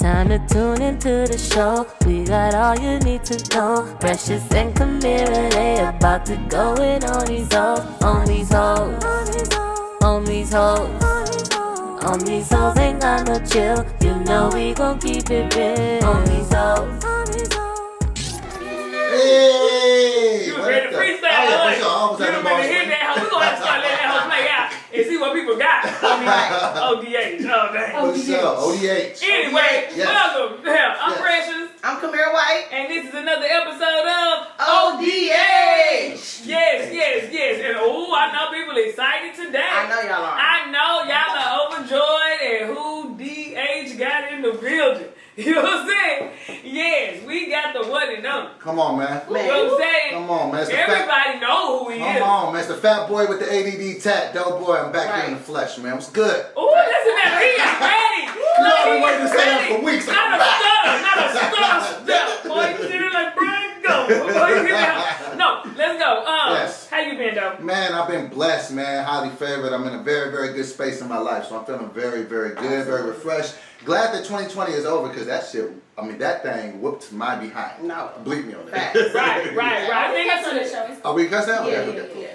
Time to tune into the show. We got all you need to know. Precious and KAMIRA, they about to go in on these hoes. On these hoes. On these hoes. On these hoes ain't got no chill. You know we gon' keep it real. On these hoes. Hey! You was ready to freestyle, You ready to hit that hoe. We gonna have to start letting that hoe play out and see what people got. ODH. Oh, dang. What's up? ODH. Anyway, Yes. welcome. I'm Precious. I'm KAMIRA White. And this is another episode of ODH. Yes. And I know people excited today. I know y'all are. I know y'all are overjoyed at who DH got in the building. You know what I'm saying? Yes, we got the one and only. Come on, man. You know what I'm saying? Come on, man. It's the Everybody know who he is. Come on, man. It's the fat boy with the ADD tat. DoBoy, I'm back here in the flesh, man. What's good? Ooh, listen to that. He is ready. I've been waiting to say that for weeks. Not a stutter. Boy, you sitting like, Brian, go. No, let's go. Yes. How you been, though? Man, I've been blessed, man. Highly favored. I'm in a very, very good space in my life. So I'm feeling very, very good, very refreshed. Glad that 2020 is over because that shit, that thing whooped my behind. No. Bleep me on that. Right. I think that's what it shows. Are we cuss out? Yeah.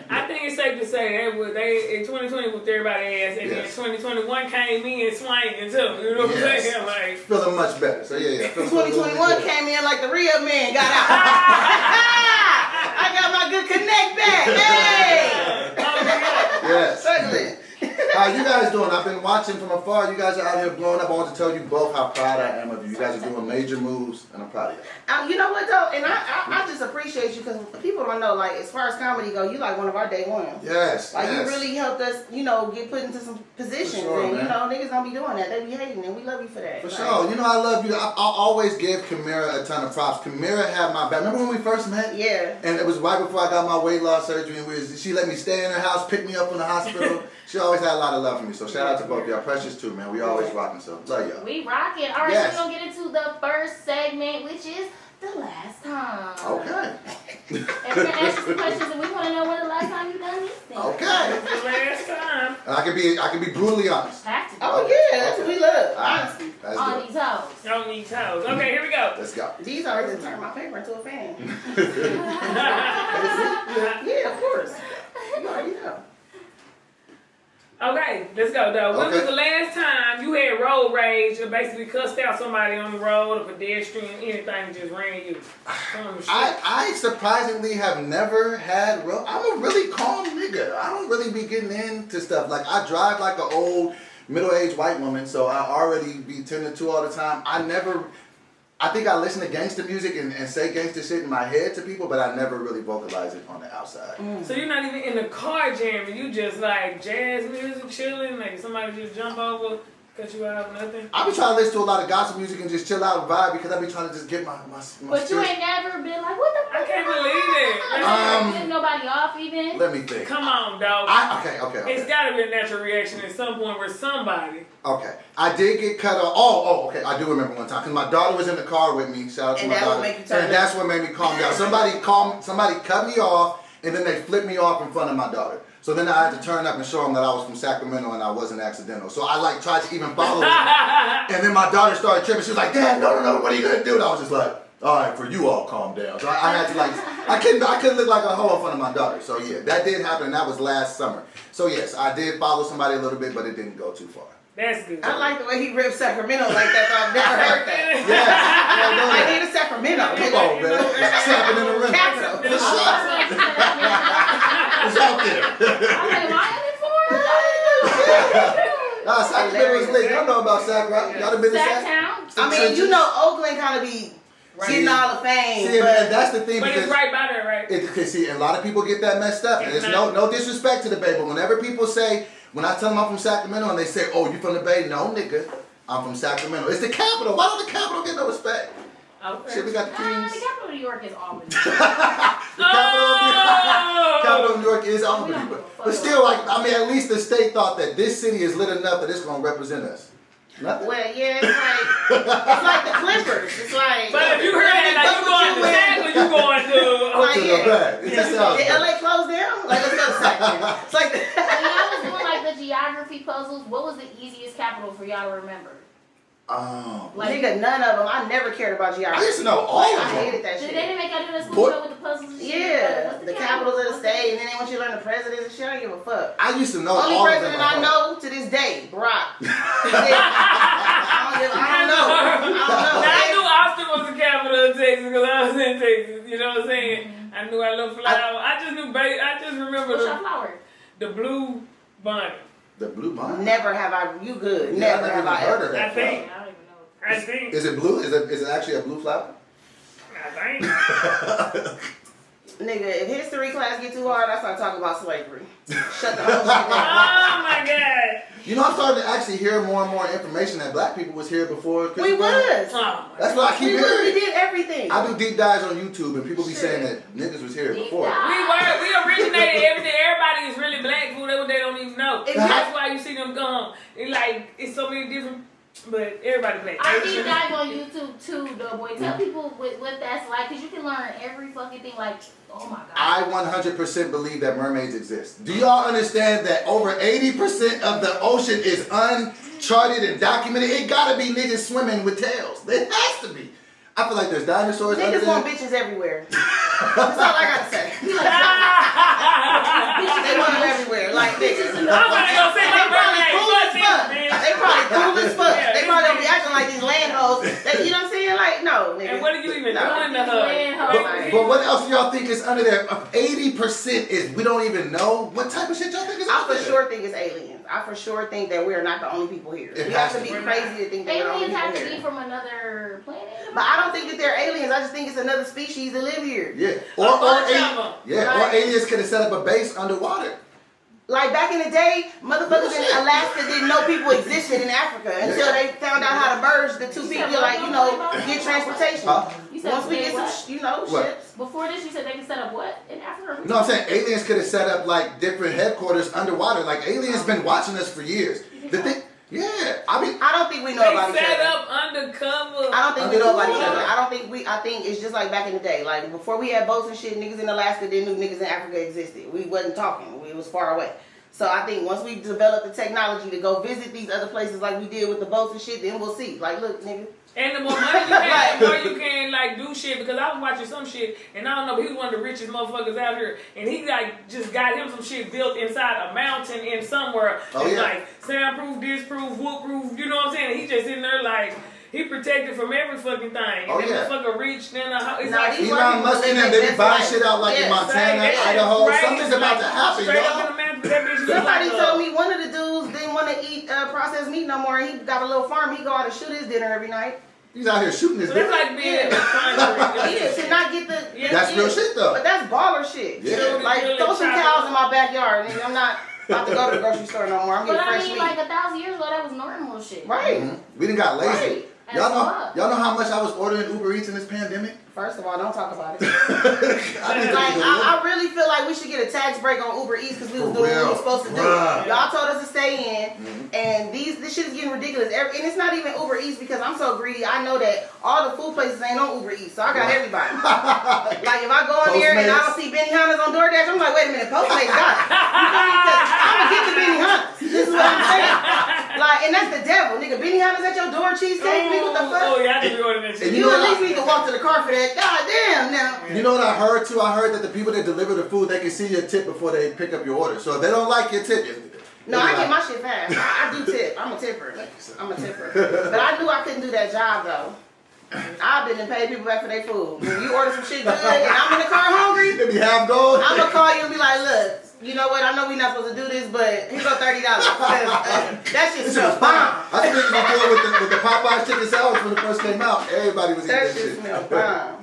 I think it's safe to say they in 2020 whooped everybody's ass, and Yes. then 2021 came in swinging too. You know what I'm Yes. saying? Like, Feeling much better. So yeah. 2021 came in like the real man got out. I got my good connect back. Hey! Yes. Certainly. How you guys doing? I've been watching from afar. You guys are out here blowing up. I want to tell you both how proud I am of you. You guys are doing major moves, and I'm proud of you. You know what though, and I just appreciate you because people don't know. Like as far as comedy go, you like one of our day ones. Yes. Like yes. you really helped us, get put into some positions, For sure, and man. niggas don't be doing that. They be hating, and we love you for that. For Like, sure. I love you. I'll always give KAMIRA a ton of props. KAMIRA had my back. Remember when we first met? Yeah. And it was right before I got my weight loss surgery, and she let me stay in her house, pick me up from the hospital. She always had a lot of love for me. So shout out to both of y'all. Precious too, man. We always rocking. So love y'all. We rocking. All right, Yes. so we're going to get into the first segment, which is the last time. Okay. And we're going to ask you some questions, and we want to know when the last time you done this thing. Okay. the last time. And I can be brutally honest. Have to. Oh yeah, that's what we love. All right. Honestly. That's On good. these hoes. On these toes. Okay, here we go. Let's go. These are to turn my paper into a fan. Yeah, of course. You already know. Okay, let's go though. When Okay. was the last time you had road rage or basically cussed out somebody on the road or pedestrian, anything just ran you? I surprisingly have never had I'm a really calm nigga. I don't really be getting into stuff. Like I drive like an old middle-aged white woman, so I already be tended to all the time. I think I listen to gangster music and say gangster shit in my head to people, but I never really vocalize it on the outside. So you're not even in the car jamming, you just like jazz music, chilling, like somebody just jump over, cut you out, nothing? I be trying to listen to a lot of gospel music and just chill out and vibe because I be trying to just get my But you spirit. ain't never been like, what the I fuck? can't believe it. Getting nobody off even? Let me think. Come on, dog. Okay. It's gotta be a natural reaction at some point where somebody. Okay. I did get cut off. Okay. I do remember one time because my daughter was in the car with me. Shout out to And my that daughter. would make you turn And that's what made me calm down. Somebody cut me off and then they flipped me off in front of my daughter. So then I had to turn up and show them that I was from Sacramento and I wasn't accidental. So I tried to even follow them. And then my daughter started tripping. She was like, Dad, no, what are you gonna do? And I was just like, all right, for you all calm down. So I had to I couldn't look like a hoe in front of my daughter. So yeah, that did happen and that was last summer. So yes, I did follow somebody a little bit, but it didn't go too far. That's good. I like the way he ripped Sacramento like that. I've never heard that. Yeah. I need a Sacramento. Come on, man. It's happening in the rim. Capital. For sure. It's out there. I'm like, why am I Nah, Sacramento is lit. Y'all know about Sac, right? Y'all done been to Sac Sac? Town? I mean, Oakland kind of be getting all the fame. See, and that's the thing But because it's right by there, right? see, a lot of people get that messed up. And it's no disrespect to the Bay, but whenever people say, when I tell them I'm from Sacramento and they say, oh, you from the Bay? No, nigga, I'm from Sacramento. It's the capital. Why don't the capital get no respect? Okay. Shit, we got the The Kings. capital of New York is Albany. The capital of New York is Albany, but still, at least the state thought that this city is lit enough that it's gonna represent us. Nothing. Well, yeah, it's like the Clippers. It's like. But if you heard that, like, you going to Sac or you going to... Like, To the back. It just sounds did good. LA close down? Like, let's go to Sac. It's like. When y'all was doing like the geography puzzles, what was the easiest capital for y'all to remember? Oh. Nigga, none of them. I never cared about geography. I used to know all I of them. hated that Did shit. they didn't make y'all do that school What? show with the puzzles and shit? Yeah, What's the capitals of the What's state, and then they want you to learn the presidents and shit. I don't give a fuck. I used to know Only all of them. president I know to this day, Barack. I don't know. Now, I knew Austin was the capital of Texas because I was in Texas. You know what I'm saying? I knew I loved flower. I just knew. I just remember What's your flower? the blue bonnet. The blue bonnet. Never have I. You good? Yeah, Never I have never I heard ever. of that. I think. I don't even know. I think. Is it blue? Is it actually a blue flower? I think. Nigga, if history class get too hard, I start talking about slavery. Shut the whole shit down. Oh my God. You know, I'm starting to actually hear more and more information that black people was here before. We was. Oh my That's what I keep We was. We hearing. did everything. I do deep dives on YouTube and people be Shit. saying that niggas was here Deep before. dive. We originated everything. Everybody is really black food. They don't even know. Exactly. That's why you see them come. It's so many different, but everybody black. I deep dive on YouTube too, DoBoy. Tell people what that's like, because you can learn every fucking thing. Like, oh my God. I 100% believe that mermaids exist. Do y'all understand that over 80% of the ocean is uncharted and documented? It gotta be niggas swimming with tails. It has to be. I feel like there's dinosaurs under Niggas want there. bitches everywhere. That's all I gotta say. They want them everywhere. Like bitches. I'm gonna go say my They probably birthday. cool as fuck. They probably cool as fuck. Yeah, They probably gonna be acting like these land hoes. You know what I'm saying? Like, no, nigga. And what are you even No. doing to her? But what else do y'all think is under there? 80% is we don't even know. What type of shit y'all think is I under for there? sure think it's aliens. I for sure think that we are not the only people here. It We has have to to be be. crazy to think that we're the only Aliens have people to be here. from another planet. But I don't think that they're aliens. I just think it's another species that live here. Yeah. A bunch of them. Or Right. aliens could have set up a base underwater. Like back in the day, motherfuckers in Bullshit. Alaska didn't know people existed in Africa until they found out how to merge the two people, like, you know, get transportation. Huh? You said Once we get what? some, you know, What? ships. Before this, you said they can set up what in Africa? No, I'm saying aliens could have set up like different headquarters underwater. Like aliens been watching us for years. The thing, yeah. I mean, I don't think we know about They each set other. up undercover. I don't think we know about each Underwater. other. I think it's just like back in the day. Like before we had boats and shit, niggas in Alaska didn't know niggas in Africa existed. We wasn't talking. It was far away. So I think once we develop the technology to go visit these other places like we did with the boats and shit, then we'll see. Like, look, nigga. And the more money you have, the more you can like do shit. Because I was watching some shit, and I don't know, but he was one of the richest motherfuckers out here, and he like just got him some shit built inside a mountain in somewhere. Oh, it's yeah. like soundproof, disproof, whoop-proof. You know what I'm saying? And he just in there like he protected from every fucking thing. And Oh, that yeah. motherfucker rich. Then it's Nah, like these Elon Musk and them, they be buying shit out like in Yes, Montana, That shit Idaho. crazy, Something's about to happen, straight up in y'all. the mountains, that bitch was Somebody like, told me one of the dudes didn't want to eat processed meat no more. He got a little farm. He go out and shoot his dinner every night. He's out here shooting his So that's dick. like being in the country. Yeah, to not get the. Yeah. That's real shit though. But that's baller shit. Yeah. Like throw some cows in my backyard, nigga. I'm not about to go to the grocery store no more. I'm But getting I fresh mean, meat. like 1,000 years ago, that was normal shit. Right. We done got lazy. Right. Y'all know how much I was ordering Uber Eats in this pandemic? First of all, don't talk about it. I need to Like, do I really feel like we should get a tax break on Uber Eats because we was For doing what we real. was supposed to do. Bruh. Y'all told us to stay in, and this shit is getting ridiculous. And it's not even Uber Eats because I'm so greedy. I know that all the food places ain't on Uber Eats, so I got everybody. Like if I go in there and I don't see Benihana's on DoorDash, I'm like, wait a minute, Postmates got it. You feel me? 'Cause I'm gonna get the Benihana's. This is what I'm saying. Like, and that's the devil, nigga. Benihana's at your door, cheesecake, nigga. What the fuck? Oh, yeah, I did be ordering that shit. And You know at what least need to walk to the car for that. God damn, now. You know what I heard too? I heard that the people that deliver the food, they can see your tip before they pick up your order. So if they don't like your tip, No, I get my shit fast. I do tip. I'm a tipper. I'm a tipper. But I knew I couldn't do that job though. I've been and paid people back for their food. When you order some shit good and I'm in the car hungry, They be half gold. I'm gonna call you and be like, look, you know what? I know we're not supposed to do this, but here go $30. That shit This shit was smells bomb. bomb. I think it was before with the Popeyes chicken sandwich when it first came out. Everybody was eating That that shit shit. smells bomb.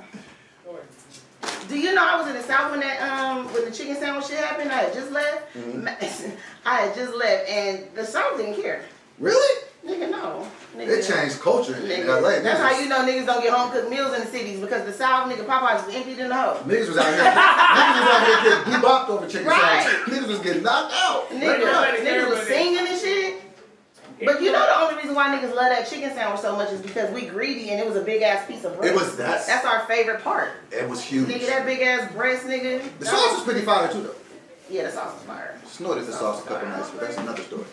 Do you know I was in the South when that when the chicken sandwich shit happened? I had just left. I had just left, and the South didn't care. Really? Nigga, no. Nigga, It changed culture in Nigga, LA. that's how you know niggas don't get home cooked meals in the cities because the South, nigga, Popeyes was emptied in the hole. Niggas was out here getting bebopped over chicken Right. sandwich. Niggas was getting knocked out. Niggas was singing and shit. But you know the only reason why niggas love that chicken sandwich so much is because we greedy and it was a big ass piece of bread. It was That's our favorite part. It was huge. Nigga, that big ass breast, nigga. The sauce was pretty fire too though. Yeah, the sauce is fire. Snorted the sauce a couple nights, but that's another story.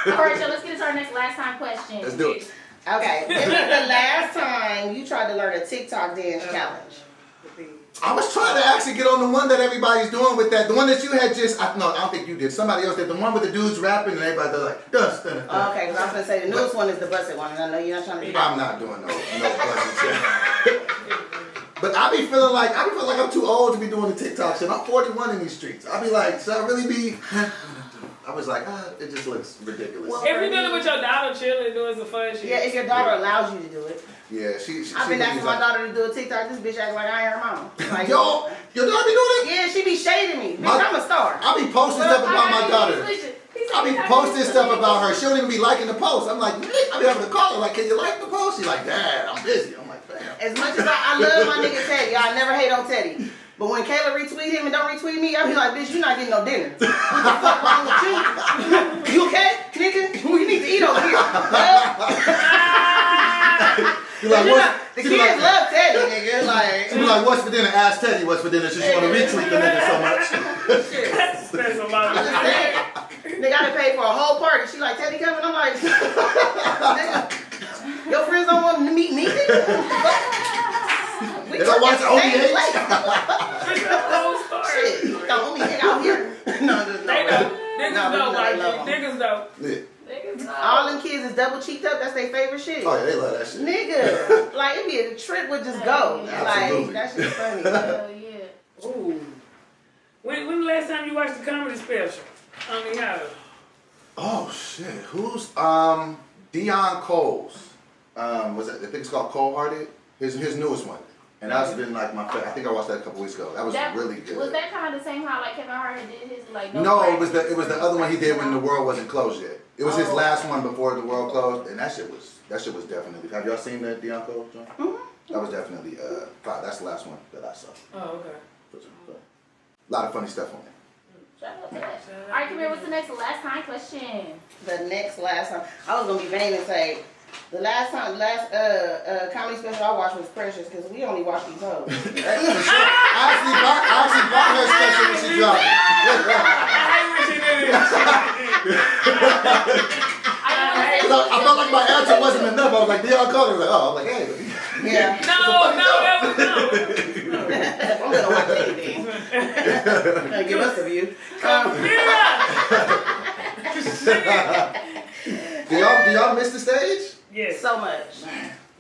All right, so let's get into our last time question. Let's do it. Okay, when was the last time you tried to learn a TikTok dance challenge? I was trying to actually get on the one that everybody's doing with that. The one that you had just, I don't think you did. Somebody else did. The one with the dudes rapping and everybody's like, dun. Okay, because I was going to say the newest one is the busted one, and I know you're not trying to do that. I'm not doing no busted shit. But I be feeling like I'm too old to be doing the TikTok shit. I'm 41 in these streets. I be like, should I really be? I was like, it just looks ridiculous. Well, If you're doing it with your daughter, chilling, doing some fun shit. Yeah, if your daughter allows you to do it. Yeah, she I've been asking my daughter to do a TikTok. This bitch acts like I ain't her mom. Like, Yo, your daughter be doing it? yeah, she be shading me. Bitch, I'm a star. I be posting stuff about my daughter. I be posting stuff about her. She don't even be liking the post. I'm like, I be having to call her like, can you like the post? She's like, Dad, I'm busy. I'm like, damn. As much as I love my nigga Teddy, I never hate on Teddy. But when Kayla retweet him and don't retweet me, I be like, bitch, you not getting no dinner. What the fuck wrong with you? You okay, nigga? You need to eat over here. You like, The kids love Teddy, nigga. Like, she be like, what's for dinner? Ask Teddy what's for dinner. She just want to retweet the nigga so much. shit. That's a lot of Nigga, I done paid for a whole party. She like, Teddy coming? I'm like, nigga, your friends don't want to meet me, nigga? They don't watch ODH? Shit. Shit, you the only nigga out here. No. They know. Niggas know, like, niggas know. Yeah. All them kids is double cheeked up. That's their favorite shit. Oh yeah, they love that shit. Nigga, like it'd be a trip would just go. Absolutely. Like that shit's funny. Hell yeah. Ooh. When the last time you watched the comedy special? I mean, how? Oh shit, who's Dion Cole's? Was it? I think it's called Cold Hearted. His newest one, and that's been like my favorite. I think I watched that a couple weeks ago. That was really good. Was that kind of the same how like Kevin Hart did his like? No, it was the other one he did when the world wasn't closed yet. It was his last one before the world closed, and that shit was definitely. Have y'all seen that Dion Cole joint? Mm-hmm. That was definitely that's the last one that I saw. Oh, okay. A lot of funny stuff on there. Shout out to that. All right, Kamira, what's the next last time question? The last time I was gonna be vain and say the last comedy special I watched was Precious because we only watch these hoes. I actually bought her special when she dropped it. I felt like my answer wasn't enough. I was like, Dion Cole. I was like, oh, I'm like, hey. Yeah. No, that was no. I'm gonna watch anything. Gonna give us a view. Do y'all miss the stage? Yes. So much.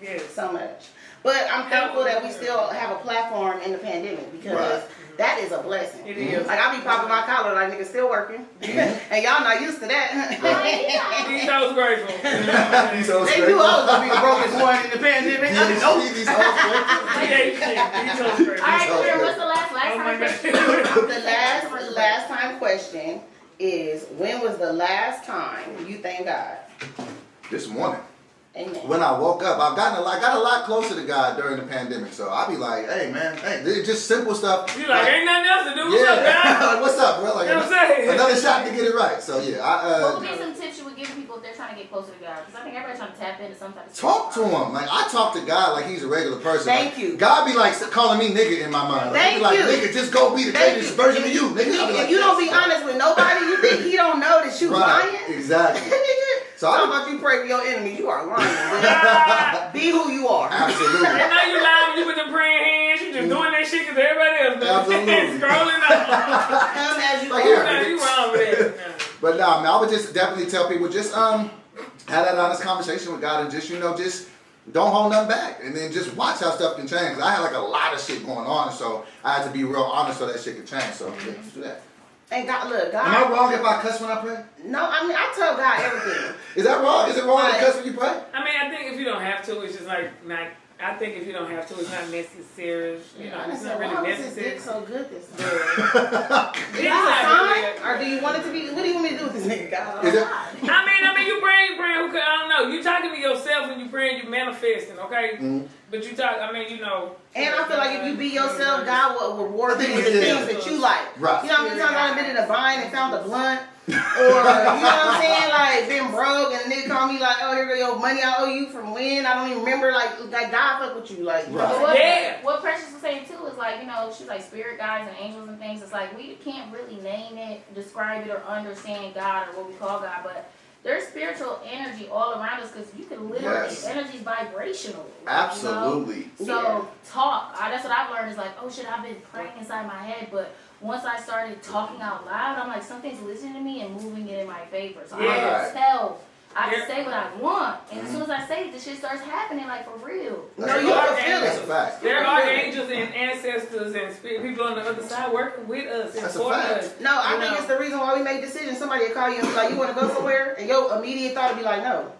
Yes. So much. But I'm thankful that we still have a platform in the pandemic because that is a blessing. It is. Like I be popping my collar like nigga still working. And y'all not used to that. He's so grateful. They knew I was gonna be the brokest one in the pandemic. I didn't know. These hoes He's so grateful. All right, Kamira, what's the last Oh time my question? The last time question is when was the last time you thank God? This morning. Amen. When I woke up, I got a lot closer to God during the pandemic. So I be like, hey man, it's just simple stuff. You like, ain't nothing else to do. What's up, Yeah, guys? like, what's up, bro? Like, You know what I'm saying? another shot to get it right. So yeah, What would be some tips you would give people if they're trying to get closer to God? Because I think everybody's trying to tap into some type of talk to him. Like I talk to God like he's a regular person. Thank like, you. God be like calling me nigga in my mind. Like, Thank he be like, you. nigga, just go be the greatest version of you, nigga. I be like, If you don't be honest with nobody, you think he don't know that you right, lying? exactly. So Talking about you pray for your enemies, you are lying. Be who you are. Absolutely. And now you lying when you with them praying hands. You just doing that shit because everybody else doing Absolutely. Scrolling up. Come as you Like, are. here. You wrong with that. No. But nah, man, I would just definitely tell people just have that honest conversation with God and just just don't hold nothing back, and then just watch how stuff can change. 'Cause I had like a lot of shit going on, so I had to be real honest so that shit could change. So yeah, just do that. And God, look, God. Am I wrong if I cuss when I pray? No, I mean I tell God everything. Is that wrong? Is it wrong to Right. cuss when you pray? I mean, I think if you don't have to, it's just like not. I think if you don't have to, it's not necessary. You know, I it's said, not why really was his necessary. dick so good this time? It's Do you not have a really- sign? Or do you want it to be? What do you want me to do with this nigga, God? Is it? I mean, you praying. Who could? I don't know. You talking to yourself when you praying. You manifesting, okay? Mhm. But you talk. I mean, you know. And I feel like if you be yourself, God will reward you with the things that you like. Right. You know how many times I've been in a bind and found a blunt? Or, you know what I'm saying? Like, been broke and a nigga call me like, oh, here go your money I owe you from when? I don't even remember. Like God fuck with you. Like, Right. But Yeah. what Precious was saying too is like, you know, she's like spirit guides and angels and things. It's like we can't really name it, describe it, or understand God or what we call God, but there's spiritual energy all around us because you can literally, energy's vibrational. Absolutely. You know? So talk. That's what I've learned is like, oh shit, I've been praying inside my head, but once I started talking out loud, I'm like, something's listening to me and moving it in my favor. So I can tell. I can say what I want, and as soon as I say it, the shit starts happening, like for real. That's you a feel That's a fact. There are angels and ancestors and spirit people on the other side working with us and for us. No, I think it's the reason why we make decisions. Somebody will call you and be like, you want to go somewhere? And your immediate thought would be like, no.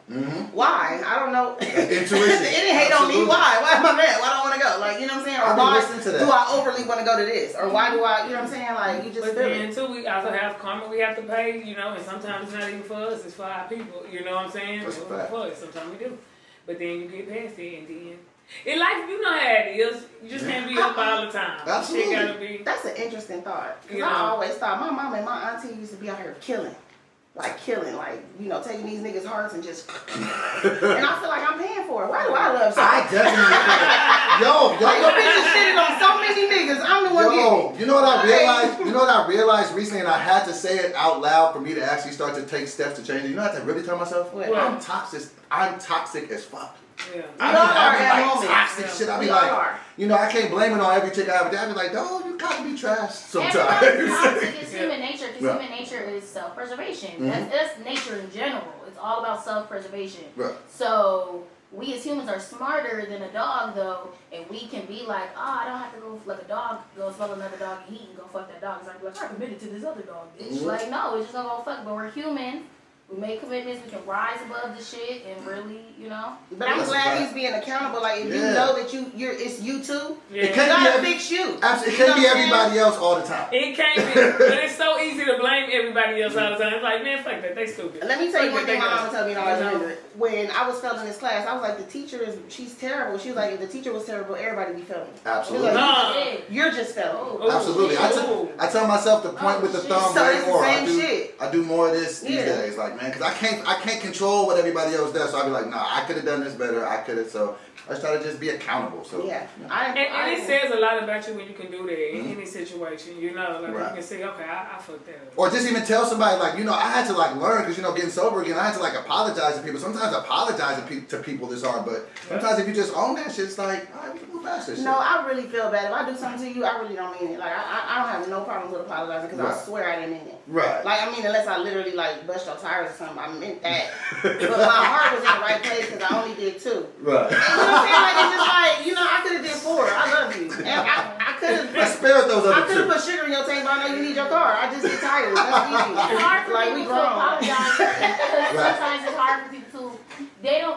Why? I don't know. Intuition. It didn't hate on me. Why? Why am I mad? Why don't I want to go? Like, you know what I'm saying? Or why do I overly want to go to this? Or why do I, you know what I'm saying? Like, you just but feel then it. too, we also have karma we have to pay, you know, and sometimes it's not even for us, it's for our people, you know what I'm saying? That's a fact. For us, sometimes we do. But then you get past it and then in life, you know how it is. You just can't be up all the time. Absolutely. Shit gotta be. That's an interesting thought. Because You I know. always thought my mom and my auntie used to be out here killing. Like, you know, taking these niggas' hearts and just. And I feel like I'm paying for it. Why do I love something? I definitely feel Like, your bitch is shitting on so many niggas. I'm the one getting it. you know what I realized? You know what I realized recently, and I had to say it out loud for me to actually start to take steps to change it. You know what I had to really tell myself? What? I'm toxic. I'm toxic as fuck. Yeah. I We all are be at like moments. toxic shit. I be We all like, are. you know, I can't blame it on every chick I have. I be like, no, you got to be trash sometimes. Everybody's toxic. It's human nature because Right. human nature is self-preservation. That's nature in general. It's all about self-preservation. Right. So we as humans are smarter than a dog, though, and we can be like, oh, I don't have to go like a dog, go smell another dog and eat and go fuck that dog. It's like, I'm committed to this other dog, bitch. Like, no, it's just gonna go fuck. But we're human. We make commitments. We can rise above the shit and really, you know. But I'm That's a glad fact. he's being accountable. Like, if you know that it's you too, Yeah. It you can't gotta be fix you. Absolutely, it You can't know be what I'm saying? everybody else all the time. It can't be, but it's so easy to blame everybody else all the time. It's like, man, fuck that, they stupid. Let me tell you Fuck one that, thing they my dumb. mama told me and I always You know? remember it. When I was failing this class, I was like, the teacher she's terrible. She was like, if the teacher was terrible, everybody would be failing. Absolutely. She was like, Nah. you're just failing. Oh, Absolutely. shit. I tell myself to point with the shit. thumb So way it's the more. same shit. I do more of this these Yeah. days, like, man, because I can't control what everybody else does. So I be like, nah, I could have done this better. I could have. So I just try to just be accountable. So Yeah. And it says a lot about you when you can do that in any situation, you know, like Right. you can say, okay, I fucked that up. Or just even tell somebody, like, you know, I had to, like, learn, because, you know, getting sober again, I had to, like, apologize to people. Sometimes apologizing to people is hard, but sometimes if you just own that shit, it's like, all right, we can move past this shit. No, I really feel bad. If I do something to you, I really don't mean it. Like, I don't have no problems with apologizing because Right. I swear I didn't mean it. Right. Like, I mean, unless I literally, like, bust your tires or something, I meant that. But my heart was in the right place because I only did 2. Right. You know what I'm saying? Like, it's just like, you know, I could have did 4. I love you. And I could have. I spared those I other could have two. put sugar in your tank, but I know you need your car. I just get tired. That's easy. It's hard for Like, we people to grown. apologize because Right. sometimes it's hard for people to.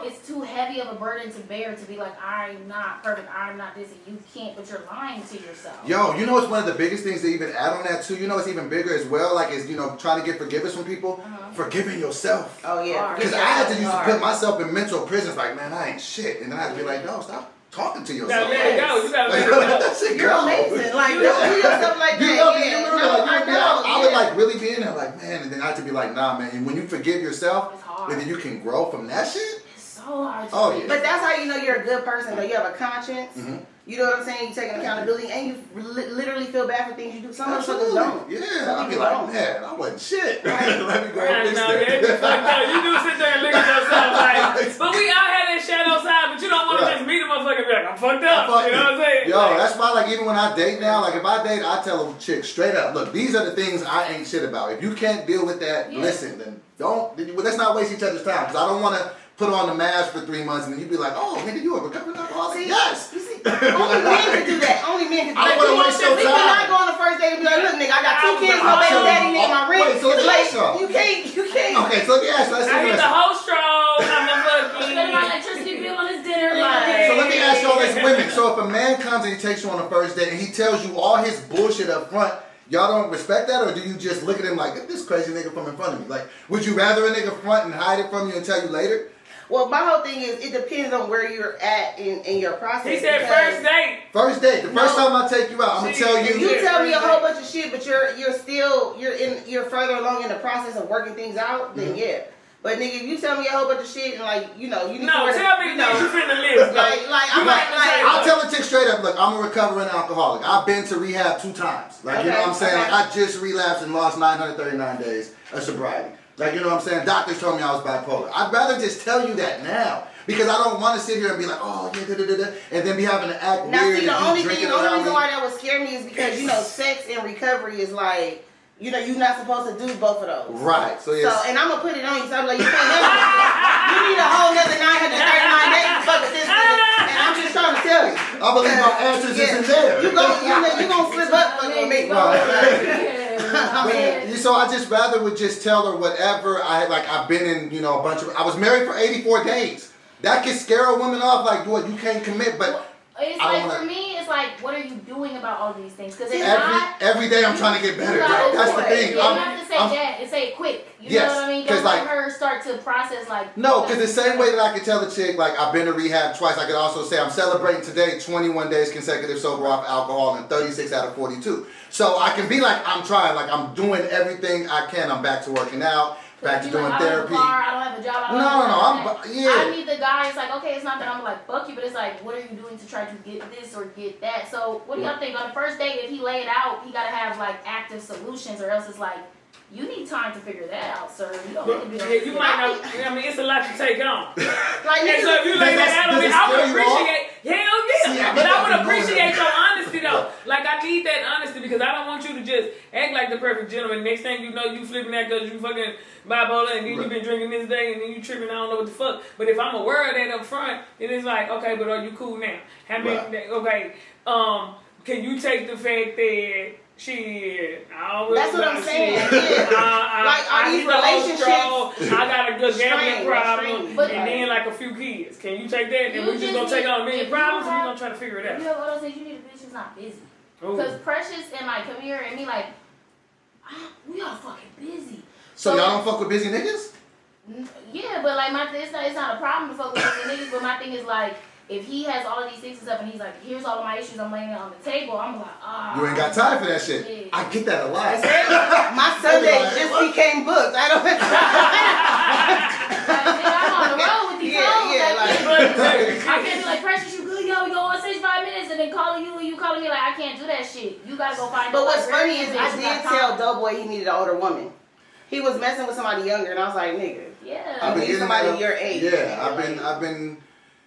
It's too heavy of a burden to bear to be like, I'm not perfect, I'm not this, and you can't, but you're lying to yourself. Yo, you know what's one of the biggest things to even add on that too? You know it's even bigger as well, like, is, you know, trying to get forgiveness from people? Forgiving yourself. Oh, yeah. Because I had to used to put myself in mental prisons, like, man, I ain't shit. And then I had to be like, no, stop talking to You yourself. gotta let it go. You gotta Like, let it go. let that shit You're go. amazing. Like, don't do yourself like You that. know, Yeah. you remember, No, like, I know. I would Yeah. like really be in there, like, man, and then I had to be like, nah, man. And when you forgive yourself, It's hard. and then you can grow from that shit. It's so hard to Oh, do. yeah. But that's how you know you're a good person, though. You have a conscience. Mm-hmm. You know what I'm saying? You taking accountability, and you literally feel bad for things you do. Some motherfuckers Absolutely. don't. Yeah, Some I'd be people like, don't. man, I wasn't shit. Right. Let me go I and fix know, yeah, it's that. fucked up. You do sit there and look at yourself like, but we all have that shadow side, but you don't want to Right. just meet a motherfucker and be like, I'm fucked up. You know what I'm saying? Yo, Like, that's why, like, even when I date now, like, if I date, I tell a chick straight up, look, these are the things I ain't shit about. If you can't deal with that, Yeah. listen, then let's not waste each other's time. Because I don't want to put on the mask for 3 months and then you be like, oh, nigga, you a recovering alcoholic? See, Yes. You see, only men can do that. Only men can do I that. don't wanna waste your We cannot time. go on the first date and be like, look, nigga, I got 2 kids, no I'm baby telling daddy, you. nigga, my rent Wait, so let is me late. ask y'all. You can't. Okay, so let me ask you. Let's I hit the see. whole stroll. I'm a Spend my fucking. electricity bill on this dinner. Like, So let me ask y'all as women. So if a man comes and he takes you on a first date and he tells you all his bullshit up front, y'all don't respect that, or do you just look at him like, this crazy nigga from in front of me? Like, would you rather a nigga front and hide it from you and tell you later? Well, my whole thing is, it depends on where you're at in your process. He said because first date. First date. The first time I take you out, I'm gonna tell If you. you tell me a whole bunch of shit, but you're further along in the process of working things out, then yeah. But nigga, if you tell me a whole bunch of shit and like, you know, you need No, to tell me things you finna list. I'm I'll tell a chick straight up, look, I'm a recovering alcoholic. I've been to rehab 2 times. Like, you know what I'm saying? Okay. Like, I just relapsed and lost 939 days of sobriety. Like, you know what I'm saying? Doctors told me I was bipolar. I'd rather just tell you that now. Because I don't want to sit here and be like, oh, yeah, da-da-da-da, and then be having to act Now, weird see, the and only you drinking reason around me. why that would scare me is because, you know, sex and recovery is like, you know, you're not supposed to do both of those. Right. So, yes. So, and I'm going to put it on you. So, I'm like, you can't never, you need a whole nother 939 days to fuck with this nigga. And I'm just trying to tell you. I believe my answers is in there. You gonna slip up on me. So I just rather would just tell her whatever. I've been in, you know, a bunch of. I was married for 84 days. That can scare a woman off. Like, what, you can't commit, but. It's I like, wanna, for me, it's like, what are you doing about all these things? Because every day I'm trying to get better. That's the thing. You don't have to say that and say it quick. You know what I mean? Don't let her start to process like. No, because the same way that I could tell the chick, like, I've been to rehab twice, I could also say I'm celebrating today 21 days consecutive sober off alcohol and 36 out of 42. So I can be like, I'm trying, like, I'm doing everything I can. I'm back to working out. Back to doing therapy. I don't have a job. I meet the guy. It's like, okay, it's not that I'm like fuck you, but it's like, what are you doing to try to get this or get that? So what do y'all think on the first date? If he lay it out, he gotta have like active solutions, or else it's like, you need time to figure that out, sir. You don't need to be. You might not. I mean, it's a lot to take on. Like, and so if you lay that out on me, I would appreciate. Hell yeah, but I would appreciate your honesty though. Like, I need that honesty because I don't want you to just act like the perfect gentleman. Next thing you know, you flipping that because you fucking bipolar and then you been drinking this day and then you tripping. I don't know what the fuck. But if I'm aware of that up front, then it's like, okay, but are you cool now? How many? Okay, can you take the fact that? Shit, that's what I'm saying. Like, are these relationships? I got a good gambling problem, and then like a few kids. Can you take that? And we just gonna take on a million problems, and we gonna try to figure it out. You know what I'm saying? You need a bitch who's not busy. Because Precious and like KAMIRA and me, like, we are fucking busy. So y'all don't fuck with busy niggas? Yeah, but like it's not a problem to fuck with busy niggas. But my thing is like, if he has all of these things and stuff, and he's like, here's all of my issues, I'm laying it on the table, I'm like, you ain't got time for that shit. Yeah. I get that a lot. My Sunday just became booked. I don't. I'm on the road with these hoes. I can't be like, Precious, you good? Yo, on stage 5 minutes, and then calling you, and you calling me like, I can't do that shit. You gotta go find. But what's funny is I did tell DoBoy he needed an older woman. He was messing with somebody younger, and I was like, nigga, yeah, you need somebody your age. Yeah, I've been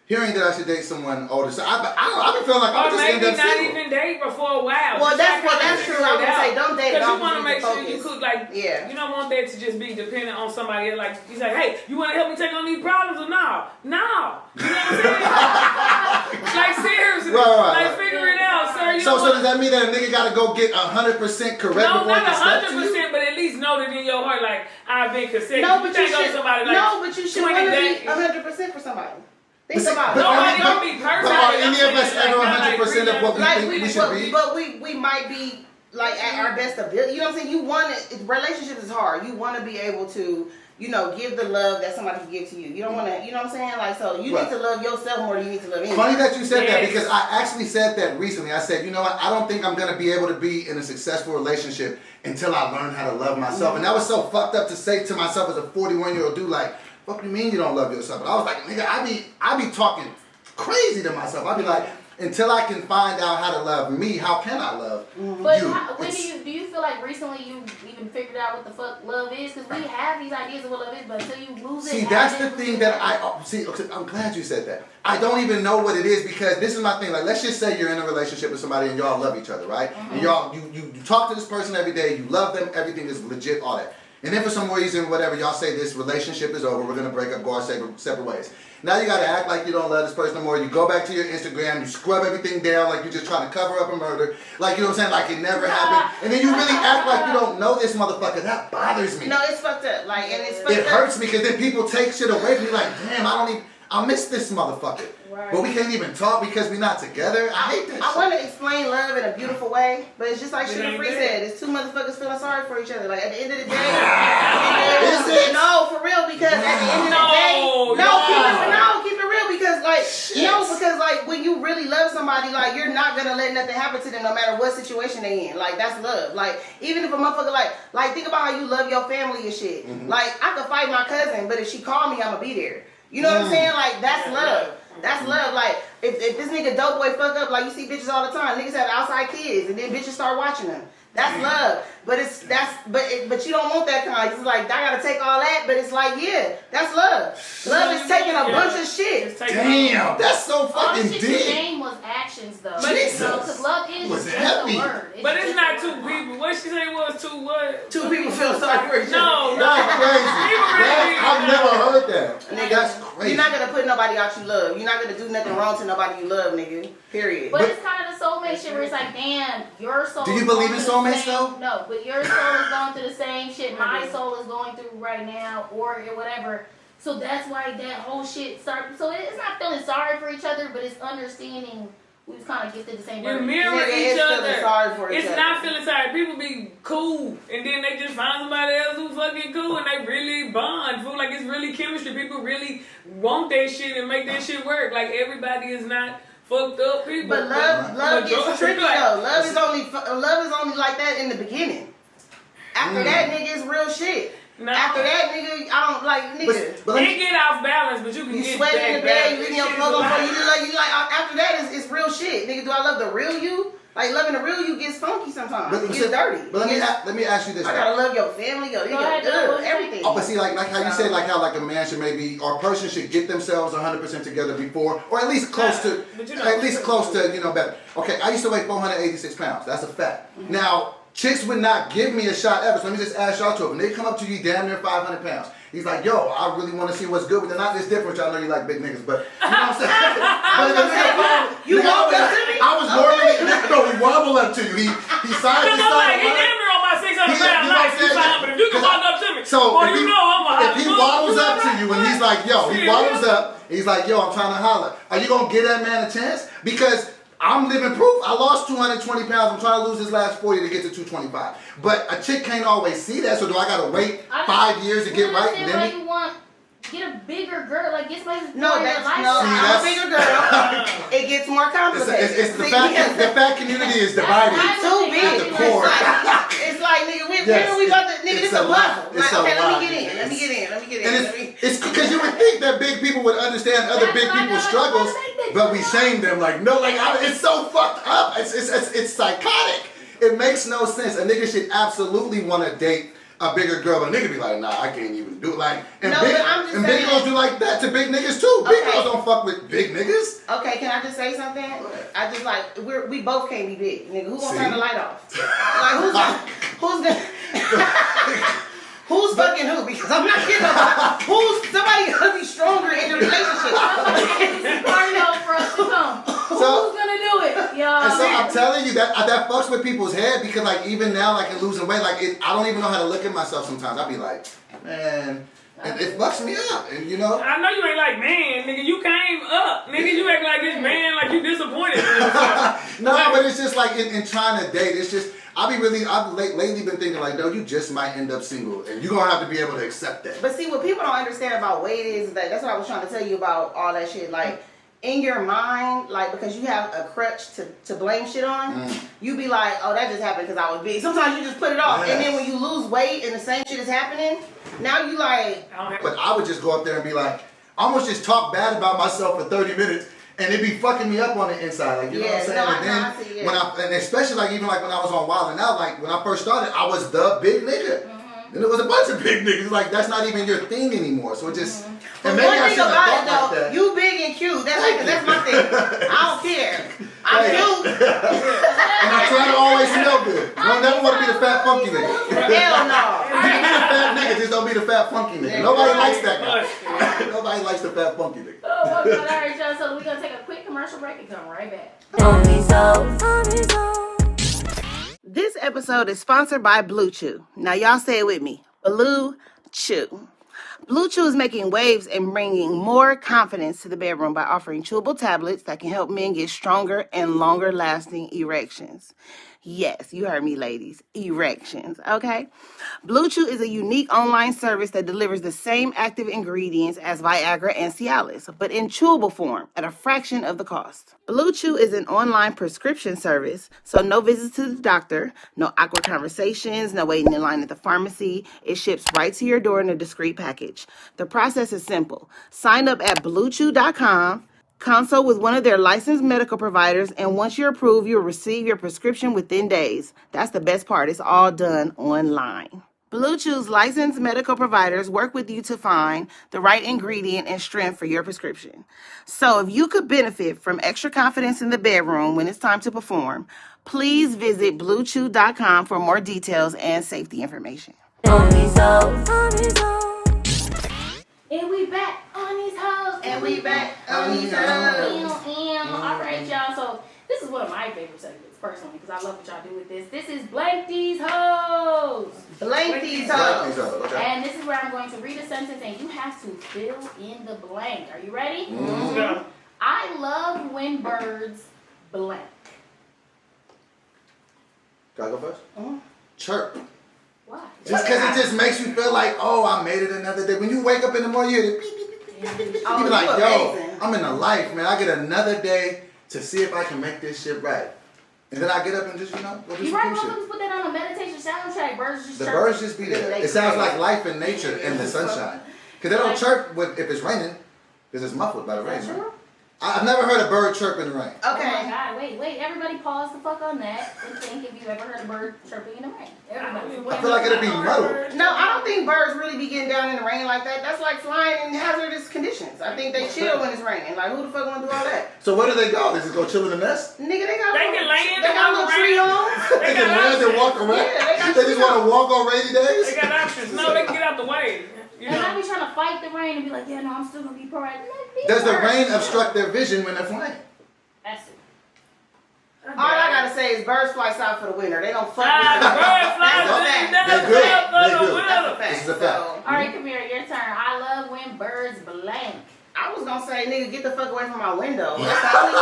hearing that I should date someone older. So I've been feeling like I'm just end up single. Not even date for a while. Well, that's true. I would say don't date. Because you want to make sure you could, like, yeah. You don't want that to just be dependent on somebody else. Like, he's like, hey, you want to help me take on these problems or no? No. You know what I'm saying? Like, seriously. Right. Figure it out, sir. So does that mean that a nigga got to go get 100% correct before he can step to you? 100%, but at least know that in your heart, like, I've been consistent. No, but you should. No, but you should want to be 100% for somebody. Think about it. Nobody gonna be perfect. But are any of us ever 100% of what we think we should be? But we might be like at our best ability. You know what I'm saying? You want it. Relationships is hard. You want to be able to, you know, give the love that somebody can give to you. You don't want to. You know what I'm saying? Like, so you need to love yourself more than you need to love anybody. Funny that you said that because I actually said that recently. I said, you know what? I don't think I'm gonna be able to be in a successful relationship until I learn how to love myself. And that was so fucked up to say to myself as a 41-year-old dude, like, what do you mean you don't love yourself? But I was like, nigga, I be talking crazy to myself. I be like, until I can find out how to love me, how can I love you? But when do you feel like recently you even figured out what the fuck love is? Because we have these ideas of what love is, but until you lose it. See, that's the thing that I'm glad you said that. I don't even know what it is because this is my thing. Like, let's just say you're in a relationship with somebody and y'all love each other, right? And y'all, you talk to this person every day, you love them, everything is legit, all that. And then for some reason, whatever, y'all say this relationship is over, we're going to break up, go our separate ways. Now you got to act like you don't love this person no more. You go back to your Instagram, you scrub everything down like you're just trying to cover up a murder. Like, you know what I'm saying? Like it never happened. And then you really act like you don't know this motherfucker. That bothers me. No, it's fucked up. Like, and it's fucked up. It hurts me because then people take shit away from me like, damn, I miss this motherfucker. Right. But we can't even talk because we're not together. I hate that shit. I want to explain love in a beautiful way, but it's just like Sugar Free said. It's two motherfuckers feeling sorry for each other. Like, at the end of the day. Is it? No, for real, because at the end of the day. Keep it real because, like, because, like, when you really love somebody, like, you're not going to let nothing happen to them no matter what situation they in. Like, that's love. Like, even if a motherfucker, like think about how you love your family and shit. Mm-hmm. Like, I could fight my cousin, but if she call me, I'm going to be there. You know what I'm saying? Like, that's love. That's love. Like, if this nigga DoBoy fuck up, like, you see bitches all the time. Niggas have outside kids, and then bitches start watching them. That's love. But but you don't want that kind. It's like, I gotta take all that, but it's like, yeah, that's love. Love is taking a bunch of shit. Damn, that's so fucking deep. deep. The name was actions though. Jesus. Because love is Was just heavy. a word. But it's not two people. What she say was two what? Two people feel sorry for each other. No, That's crazy. I've never heard that. Nigga, That's crazy. You're not gonna put nobody out you love. You're not gonna do nothing wrong to nobody you love, nigga. Period. But it's kind of the soulmate shit where it's like, damn, your soul. Do you is believe going in through the soulmates, same- though? No, but your soul is going through the same shit my soul is going through right now, or whatever. So that's why that whole shit started. So it's not feeling sorry for each other, but it's understanding we was kind of gifted the same You bird. mirror Nigga, each it's other. feeling sorry for each It's other. not feeling sorry. People be cool, and then they just find somebody else who's fucking cool, and they really bond. Feel like it's really chemistry. People really want that shit and make that shit work. Like everybody is not fucked up people. But love gets tricky though. Love is only like that in the beginning. After that, nigga, it's real shit. No. After that, nigga, I don't like nigga. But let It me, get off balance, but you can You get sweat in the bed, you leaving your clothes on, balance. you like after that it's real shit. Nigga, do I love the real you? Like loving the real you gets funky sometimes. It gets dirty. But let me ask you this. I gotta love your family, your everything. Oh, but see, like how you said, like how like a man should maybe or a person should get themselves 100% together before, or at least close to, better. Okay, I used to weigh 486 pounds. That's a fact. Mm-hmm. Now, chicks would not give me a shot ever. So let me just ask y'all to it. When they come up to you, damn near 500 pounds. He's like, yo, I really want to see what's good. But they're not this different. Y'all know you like big niggas, but you know what I'm saying? You walked up to me? I was normally no, he wobbled up to you. He signed Because his I'm like, he side. damn near on my 600 pound You know life. what I'm saying? But if you can walk up to me, So boy, if you he, know I'm a if he waddles up to you and he's like, yo, he waddles up, he's like, yo, I'm trying to holler. Are you gonna give that man a chance? Because I'm living proof. I lost 220 pounds. I'm trying to lose this last 40 to get to 225. But a chick can't always see that. So do I gotta wait 5 years to get right? And then you want get a bigger girl, like get somebody who's No, more that's in no. your I'm lifestyle. a bigger girl. It gets more complicated. it's the fat community is divided. That's Too big. At the core. It's like nigga, when Yes, are we about to? Nigga, it's it's a a lot. puzzle. It's Like, a okay, lot. let me get in. Let me get in. And it's because you would think that big people would understand other big people's struggles, but we shame them like no, it's so fucked up. It's psychotic. It makes no sense. A nigga should absolutely want to date a bigger girl, but a nigga be like, nah, I can't even do it. Like, and No, big, but I'm just and big saying- girls do like that to big niggas too. Big Okay. girls don't fuck with big niggas. Okay, can I just say something? I just like we both can't be big, nigga. Who's gonna See? turn the light off? Like who's gonna who's fucking who? Because I'm not kidding about somebody gonna be stronger in the relationship. Party out for us to come. So- Who's gonna do it, y'all? And so I'm telling you that fucks with people's head because like even now like in losing weight I don't even know how to look at myself sometimes. I be like, man, it fucks me up, and you know. I know you ain't like, man, nigga, you came up. Nigga, you act like this man, like you disappointed in yourself. No, but it's just like in trying to date, it's just I've lately been thinking like, no, you just might end up single, and you're gonna have to be able to accept that. But see, what people don't understand about weight is that that's what I was trying to tell you about all that shit. Like in your mind, like because you have a crutch to blame shit on, you be like, oh, that just happened because I was big. Sometimes you just put it off, Yes. and then when you lose weight and the same shit is happening, now you like. But I would just go up there and be like, almost just talk bad about myself for 30 minutes. And it'd be fucking me up on the inside, like you know what I'm saying. No, And then I see, yeah. and especially like even like when I was on Wild and Out, like when I first started, I was the big nigga. Then there was a bunch of big niggas. Like that's not even your thing anymore. So it just But and maybe one I thing shouldn't about have it thought though, like that. you big and cute. That's my thing. I don't care. I'm Hey. cute. And I try to always smell good. You don't never want to be the fat funky nigga. Hell no. You can be the fat nigga, just don't be the fat funky nigga. Nobody likes that guy. Nobody likes the fat funky nigga. Oh my God! All right, y'all. So we're gonna take a quick commercial break and come right back. On these hoes. This episode is sponsored by Blue Chew. Now y'all say it with me. Blue Chew. Blue Chew is making waves and bringing more confidence to the bedroom by offering chewable tablets that can help men get stronger and longer lasting erections. Yes, you heard me, ladies. Erections, okay? Blue Chew is a unique online service that delivers the same active ingredients as Viagra and Cialis, but in chewable form at a fraction of the cost. Blue Chew is an online prescription service, so no visits to the doctor, no awkward conversations, no waiting in line at the pharmacy. It ships right to your door in a discreet package. The process is simple. Sign up at BlueChew.com. Consult with one of their licensed medical providers, and once you're approved, you'll receive your prescription within days. That's the best part. It's all done online. Blue Chew's licensed medical providers work with you to find the right ingredient and strength for your prescription. So if you could benefit from extra confidence in the bedroom when it's time to perform, please visit bluechew.com for more details and safety information. On these hoes. And we back on these hoes. And we back on these hoes. All right, y'all. So this is one of my favorite segments, personally, because I love what y'all do with this. This is Blank These Hoes. Blank these Blank hoes. these hoes, okay. And this is where I'm going to read a sentence, and you have to fill in the blank. Are you ready? Let's go. I love when birds blank. Gotta go first? Chirp. Why? Just because it just makes you feel like, oh, I made it another day. When you wake up in the morning, you hear the beep, beep, beep, beep, beep, beep. Oh, You be like, you yo, amazing. I'm in a life, man. I get another day to see if I can make this shit right. And then I get up and just, go do You some right, cool shit. motherfuckers put that on a meditation soundtrack. Birds just The chirping. birds just be there. It sounds like life and nature in the sunshine. Because they don't chirp if it's raining, because it's muffled by the rain. Is that Right? true? I've never heard a bird chirp in the rain. Oh my Okay. God, wait. Everybody pause the fuck on that and think if you ever heard a bird chirping in the rain. Everybody. I feel like it'd be muddled. No, I don't think birds really be getting down in the rain like that. That's like flying in hazardous conditions. I think they chill when it's raining. Like, who the fuck wanna do all that? So where do they go? They just go chill in the nest? Nigga, they got They can land they and got walk little tree around. homes. They can land and walk around? Yeah, They just want to walk on rainy days? They got options. No, they can get out the way. You And I know. be trying to fight the rain and be like, yeah, no, I'm still gonna be proactive. Does the rain obstruct their vision when they're flying? That's it. All I gotta say is birds fly south for the winter. They don't fuck with Ah, the bird flies That's a in fact. They good. They the good. That's a winter. fact. This is a fact. So, All right, Kamira, your turn. I love when birds blank. I was gonna say, nigga, get the fuck away from my window. That's the only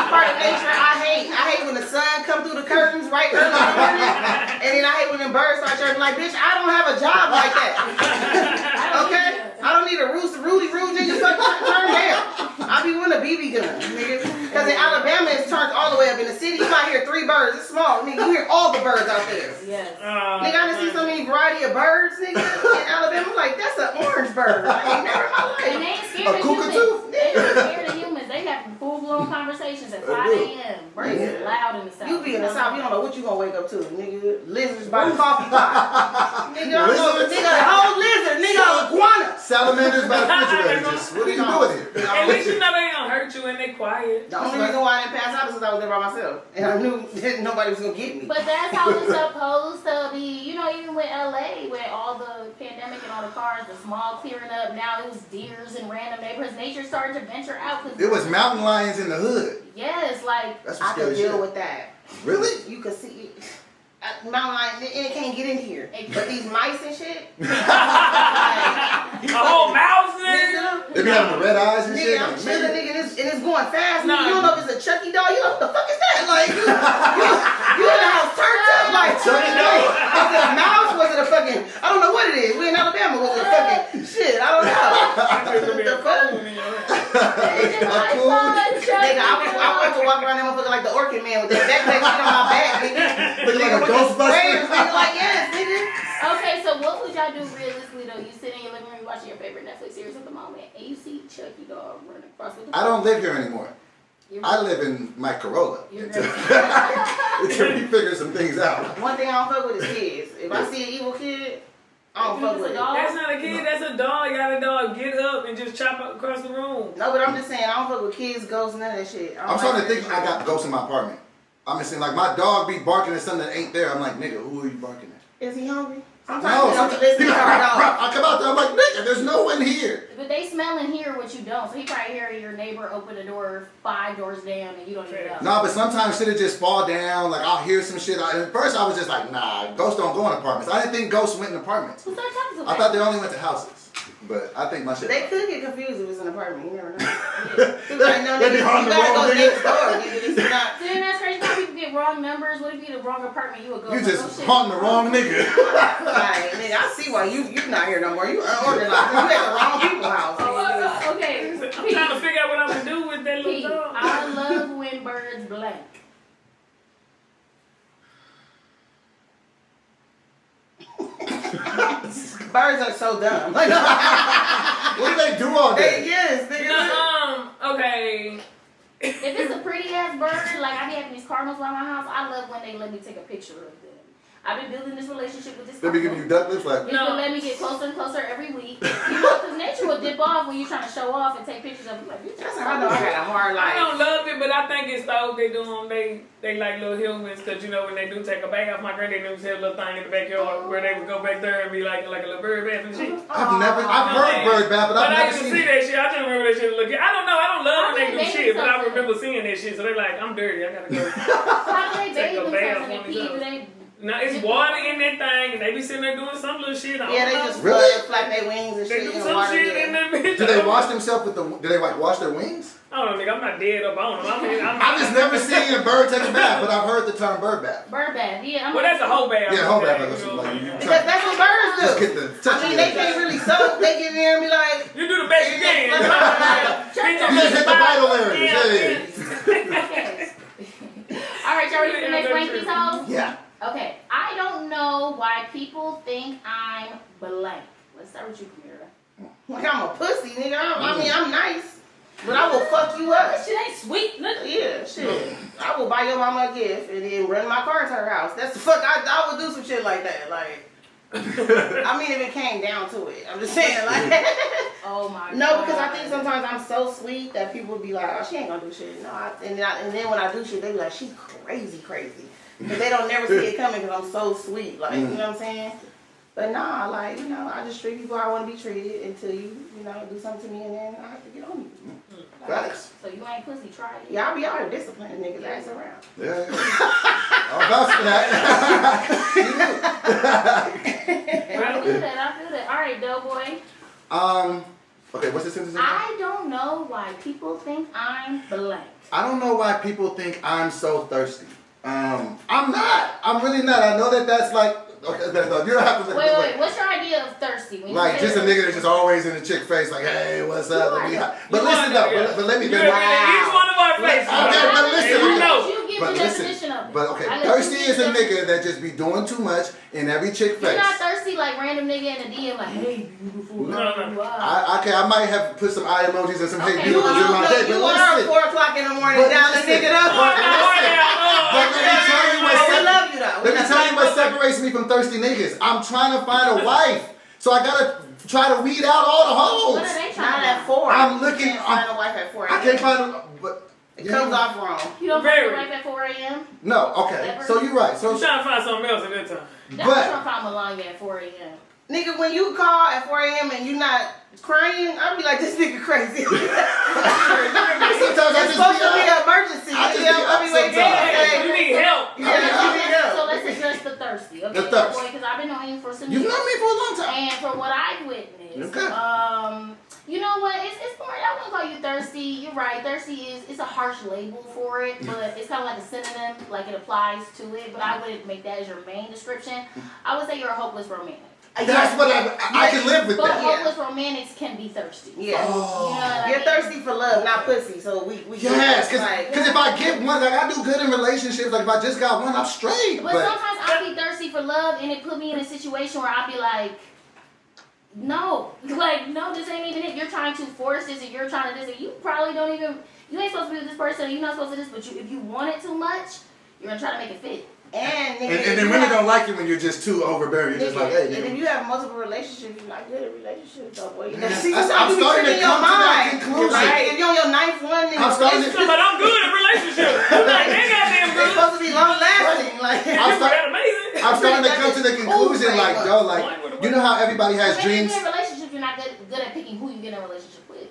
part of nature I hate. I hate when the sun come through the curtains right early in the morning, and then I hate when the birds start chirping like, bitch, I don't have a job like that. Okay? I don't need a Rudy Roo, nigga, fuck turn down. I be with a BB gun, nigga. Because in Alabama, it's turned all the way up. In the city, you might hear 3 birds. It's small, nigga. You hear all the birds out there. Yes. Nigga, I done see so many variety of birds, nigga, in Alabama. I'm like, that's an orange bird. I ain't never in my And life. they ain't scared A of cockatoo? humans. They ain't scared of humans. They have full-blown conversations at 5 a.m. Birds is loud in the south. You be in the south, you don't know what you gonna wake up to, nigga. Lizards by the coffee pot. Nigga, I don't know, Lizards? nigga, a whole lizard, nigga, a iguana. Salamanders by the refrigerator. Just, what are you doing here? At least you know they ain't gonna hurt you and they quiet. The only reason why I didn't pass out is because I was there by myself. And I knew that nobody was gonna get me. But that's how it's supposed to be. You know, even with LA, with all the pandemic and all the cars, the smog clearing up, now it was deers in random neighborhoods. Nature started to venture out. It was mountain lions in the hood. Yes, like, That's some I scary could deal shit. with that. Really? You could see it. Mountain lion, it can't get in here. But these mice and shit. A whole mouse nigga. Nigga, They be having the red eyes and shit. nigga, I'm Like, chilling, nigga. nigga, and it's going fast. Nah. Nigga, you don't know if it's a Chucky doll. You know what the fuck is that? Like, you in the house turned up like Chucky doll. Was it a mouse? Was it a fucking? I don't know what it is. We in Alabama. Was it a fucking shit? I don't know. What the fuck? Nigga, I want to walk around that motherfucker like the Orchid Man with that backpack shit on my back, nigga. Looking like a Nigga, with the sprayers, Ghostbuster. nigga, like, yes, nigga. okay, so what would y'all do realistically, though? You sit in your living room, you watching your favorite Netflix series at the moment, and you see Chucky dog running across with the I don't live here anymore. You're I live in my Corolla. You're Until we figure some things out. One thing I don't fuck with is kids. If I see an evil kid, I don't fuck with it. That's not a kid, that's a dog. You got a dog. Get up and just chop up across the room. No, but I'm just saying, I don't fuck with kids, ghosts, none of that shit. I I'm don't trying like to think. that I got ghosts in my apartment. I'm just saying, like my dog be barking at something that ain't there. I'm like, nigga, who are you barking at? shit. Is he hungry? No, Sometimes you don't listen to our dog. I come out there. I'm like, nigga, there's no one here. But they smell and hear what you don't. So he probably hear your neighbor open the door 5 doors down and you don't even know. No, but sometimes shit'll just fall down. Like I'll hear some shit. At first, I was just like, nah, ghosts don't go in apartments. I didn't think ghosts went in apartments. Who started talking to I thought they only went to houses. But I think my shit. They could get confused if it's an apartment. You never know. People like, no, They nigga, be you haunting the gotta wrong go nigga. next door. Nigga, this is not. Then that's crazy. How people get wrong numbers. What if you get the wrong apartment? You would go. You like, just oh, shit. haunting the wrong nigga. Like, nigga, I see why you're not here no more. You unorganized. You at the wrong people's house. nigga. Okay. I'm trying to figure out what I'm gonna do with that Pete, little dog. I love when birds blank. Birds are so dumb. Like, What do they do all day? yes, nigga. Okay. If it's a pretty ass bird, like I be having these cardinals around my house, I love when they let me take a picture of them. I've been building this relationship with this They be cardinal. giving you duck lips like. It's gonna let me get closer and closer every week. You know, because nature will dip off when you're trying to show off and take pictures of them. Like, bitch, That's how I know I got a hard I life. don't love it, but I think it's those they do them. They like little humans, because you know when they do take a bath, my granddad used to have a little thing in the backyard where they would go back there and be like a little bird bath and shit. I've heard bird bath, but I've I never used to seen see it. that shit. I just remember that shit looking. I don't know. I don't love when they do How do they shit, but I bathe remember seeing that shit. So they like, I'm dirty. I gotta go. how do they Take a bathe bath themselves and they on pee? themselves. Do they? No, it's water in that thing, and they be sitting there doing some little shit. I don't Yeah, they know. just Really? flap their wings and They shit do in the some water. shit in Yeah. that bitch. Do they wash themselves with the? Do they like wash their wings? I don't know, nigga. I'm not dead up on them. I've just never seen a bird take a bath, but I've heard the term bird bath. Bird bath, yeah. Well, that's a whole bath. Yeah, whole bath. Okay, Like, you know, like, yeah. Because that's what birds do. just get the touch I mean, of they it. can't really soak. They get in there and be like, You do the best you can. Yeah. You just hit the vital areas. Yeah. Okay. All right, y'all ready for the next rank these hoes? Yeah. Okay, I don't know why people think I'm blank. Let's start with you, KAMIRA. like I'm a pussy, nigga. I mean, I'm nice, but I will fuck you up. This shit ain't sweet, nigga. Yeah, shit. I will buy your mama a gift and then run my car to her house. That's the fuck. I would do some shit like that. Like, I mean, if it came down to it, I'm just saying, like. Oh my god. No, because I think sometimes I'm so sweet that people would be like, oh, she ain't gonna do shit. No, and then when I do shit, they be like, she's crazy. Because they don't never see it coming because I'm so sweet. Like, you know what I'm saying? But nah, like, you know, I just treat people how I want to be treated until you know, do something to me and then I have to get on you. Facts. So you ain't pussy, try it. Yeah, I'll be out here disciplining niggas ass around. Yeah. I'll vouch for that. I feel that. All right, DoBoy. Okay, what's the sentence again? I don't know why people think I'm blank. I don't know why people think I'm so thirsty. I'm not. I'm really not. I know that that's like, okay, no, you don't have to. Wait. What's your idea of thirsty? When you Like say just a thirsty? nigga that's just always in the chick face, like, hey, what's up? Let me but You listen are though, that, but let me. You're in each one of our faces. Okay, but listen, You know. You give But the listen, definition of it. but okay, I let thirsty you is a give nigga that just be doing too much in every chick You're face. not thirsty like random nigga in the DM like, hey, beautiful. No. I might have put some eye emojis and some hey Okay, beautiful in my day, You but are listen. 4 o'clock in the morning But down the listen, nigga up. but let me tell you We what love you though. let me tell you what separates me from thirsty niggas. I'm trying to find a wife, so I gotta try to weed out all the What hoes. are they Not trying to at do? 4. I'm looking- You can't find a wife at 4. I can't find a, but It comes off wrong. You don't Very. find your wife at 4 a.m.? No, okay. So you're right. So I'm trying to find something else at that time. That's But- trying to find Melania at 4 a.m. Nigga, when you call at 4 a.m. and you not crying, I'll be like, this nigga crazy. sometimes I It's just supposed to be be an emergency. I just nigga. be I'll be up waiting sometimes. Hey, you need help. Yeah, you need help. So let's address the thirsty. Okay, The thirst. boy, because I've been knowing you for some You've years. known me for a long time. And from what I've witnessed, Okay. you know what? It's more. I wouldn't call you thirsty. You're right. Thirsty is a harsh label for it, but it's kind of like a synonym. Like it applies to it, but I wouldn't make that as your main description. I would say you're a hopeless romantic. That's what I can live with But that. hopeless romantics can be thirsty. Yeah. So, you know what I You're mean? thirsty for love, not pussy. So we Yes, like, because if I get one, like I do good in relationships. Like if I just got one, I'm straight. But sometimes I'll be thirsty for love, and it put me in a situation where I'll be like, no, this ain't even it. You're trying to force this, and you're trying to this, and you probably don't even. You ain't supposed to be with this person. You're not supposed to this, but if you want it too much, you're gonna try to make it fit. and nigga, and if then you women have- don't like you when you're just too overbearing. You're just like, hey, and if nigga. you have multiple relationships, you're not good at relationships, though, boy. You know, Yeah, see, I'm sometimes you be starting to tricking your come to that mind. conclusion. Right? If you're on your ninth one, then I'm starting to- But I'm good in relationships. I'm like, they goddamn It's good. supposed to be long lasting. Like, That's amazing. I'm starting to come to the conclusion, like, yo, like, you know how everybody has But dreams. in relationships, you're not good at picking who you get in a relationship with.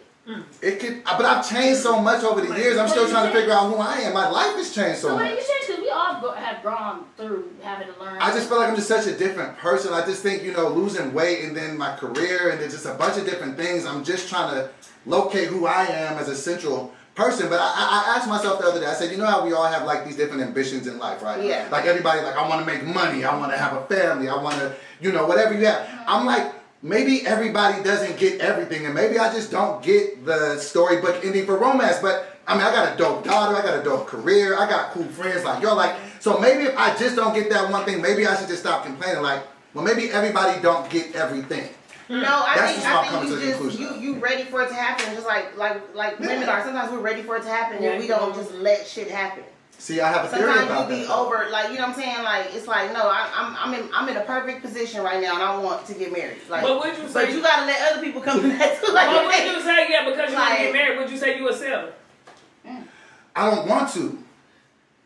It could, but I've changed so much over the years. I'm still trying to figure out who I am. My life has changed so So what do much. you change? Because we all have gone through having to learn. I just feel like I'm just such a different person. I just think, losing weight and then my career and then just a bunch of different things. I'm just trying to locate who I am as a central person. But I asked myself the other day, I said, you know how we all have like these different ambitions in life, right? Yeah. Like everybody, like, I want to make money. I want to have a family. I want to, whatever you have. I'm like, maybe everybody doesn't get everything, and maybe I just don't get the storybook ending for romance. But I mean, I got a dope daughter, I got a dope career, I got cool friends like y'all. Like, so maybe if I just don't get that one thing, maybe I should just stop complaining. Like, well, maybe everybody don't get everything. No, I That's just about think coming to the you conclusion. you ready for it to happen, just like women are. Sometimes we're ready for it to happen, Yeah. and we don't just let shit happen. See, I have a theory Sometimes about you be that. over, like, you know what I'm saying? Like, it's like, no, I'm in a perfect position right now, and I want to get married. Like, But would you say? but you gotta let other people come in that too. Like, But would you say because you want to Like- get married? Would you say you a seller? I don't want to.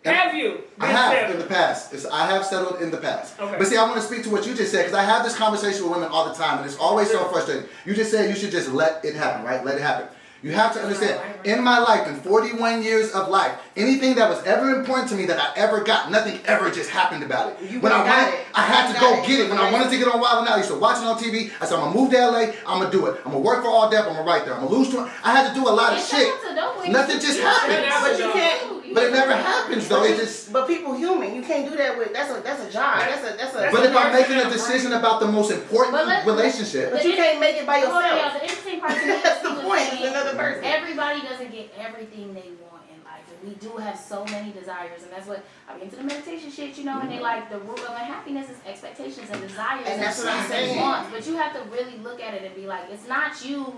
Have you? I been have settled? in the past. I have settled in the past. Okay. But see, I want to speak to what you just said because I have this conversation with women all the time, and it's always so frustrating. You just said you should just let it happen, right? Let it happen. You have to understand, in my life, in 41 years of life, anything that was ever important to me that I ever got, nothing ever just happened about it. You When I got wanted, it. I had You to got go it. get it. When I wanted to get on Wild 'N Out, I used to watch it on TV. I said, I'm going to move to LA, I'm going to do it. I'm going to work for All Dep, I'm going to write there. I'm going to lose 20. I had to do a lot of And shit. shout out to DoBoy. Nothing just happens. but you can't. But it never happens, though. It just... But people human. You can't do that with. That's a job. That's a. But if I'm making a decision about the most important relationship, But you can't make it by Hold on, y'all. yourself. The interesting part to me is That's the she was point. saying It's another person. everybody doesn't get everything they want in life, and we do have so many desires, and that's what I'm into the meditation shit, you know. And they like the root of unhappiness is expectations and desires, And that's what I'm and saying. wants. But you have to really look at it and be like, it's not you.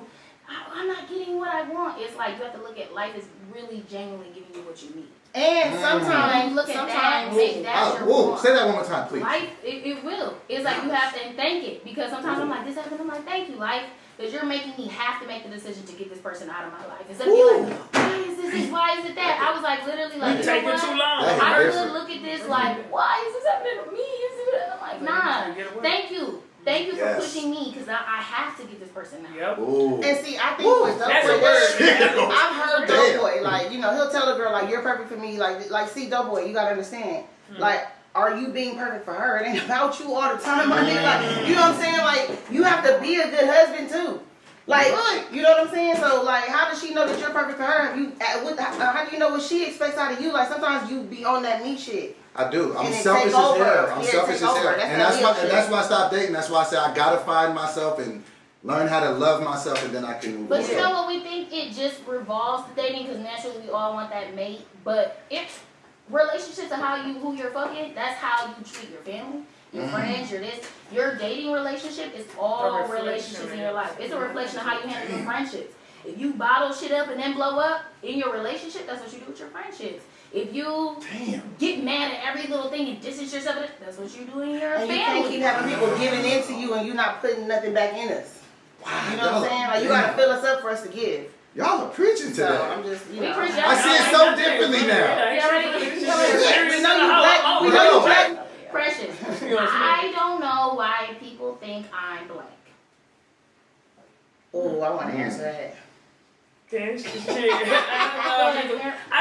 I'm not getting what I want. It's like you have to look at life as really genuinely giving you what you need. And sometimes you look at that and make that your whoa, want. say that one more time, please. Life, it will. It's like you have to thank it, because sometimes I'm like, this happened. I'm like, thank you, life, because you're making me have to make the decision to get this person out of my life. Instead of being like, why is this? Why is it that? I was like, literally, like, You you know taking what? too long. That I is could look at this like, why is this happening to me? I'm like, nah. Thank you. Thank you for Yes. pushing me, because I have to get this person out. Yep. Ooh. And see, I think with That's a DoBoy, word. I've heard Damn. DoBoy, like, you know, he'll tell a girl, like, you're perfect for me. Like see, DoBoy, you gotta understand. Like, are you being perfect for her? It ain't about you all the time, my nigga. Like, you know what I'm saying? Like, you have to be a good husband, too. Like, you know what I'm saying? So, like, how does she know that you're perfect for her? How do you know what she expects out of you? Like, sometimes you be on that me shit. I do. I'm And it selfish take as over. hell. I'm Yeah, selfish take as hell. over. That's And that that's real why shit. and that's why I stopped dating. That's why I say I gotta find myself and learn how to love myself, and then I can move But on. you know what, we think it just revolves to dating, because naturally we all want that mate. But if relationships are who you're fucking, that's how you treat your family, your friends, your dating relationship is all A reflection relationships of in it. your life. It's a reflection of how you handle your friendships. If you bottle shit up and then blow up in your relationship, that's what you do with your friendships. If you get mad at every little thing and distance yourself, that's what you do in your And family. you can't keep having people giving in to you and you not putting nothing back in us. Wow, You know what I'm saying? Like, you gotta fill us up for us to give. Y'all are preaching So, today. I'm just, you We know. preach I see it so differently now. We know you black. We know you black. Precious. I don't know why people think I'm black. Oh, I want to answer that. I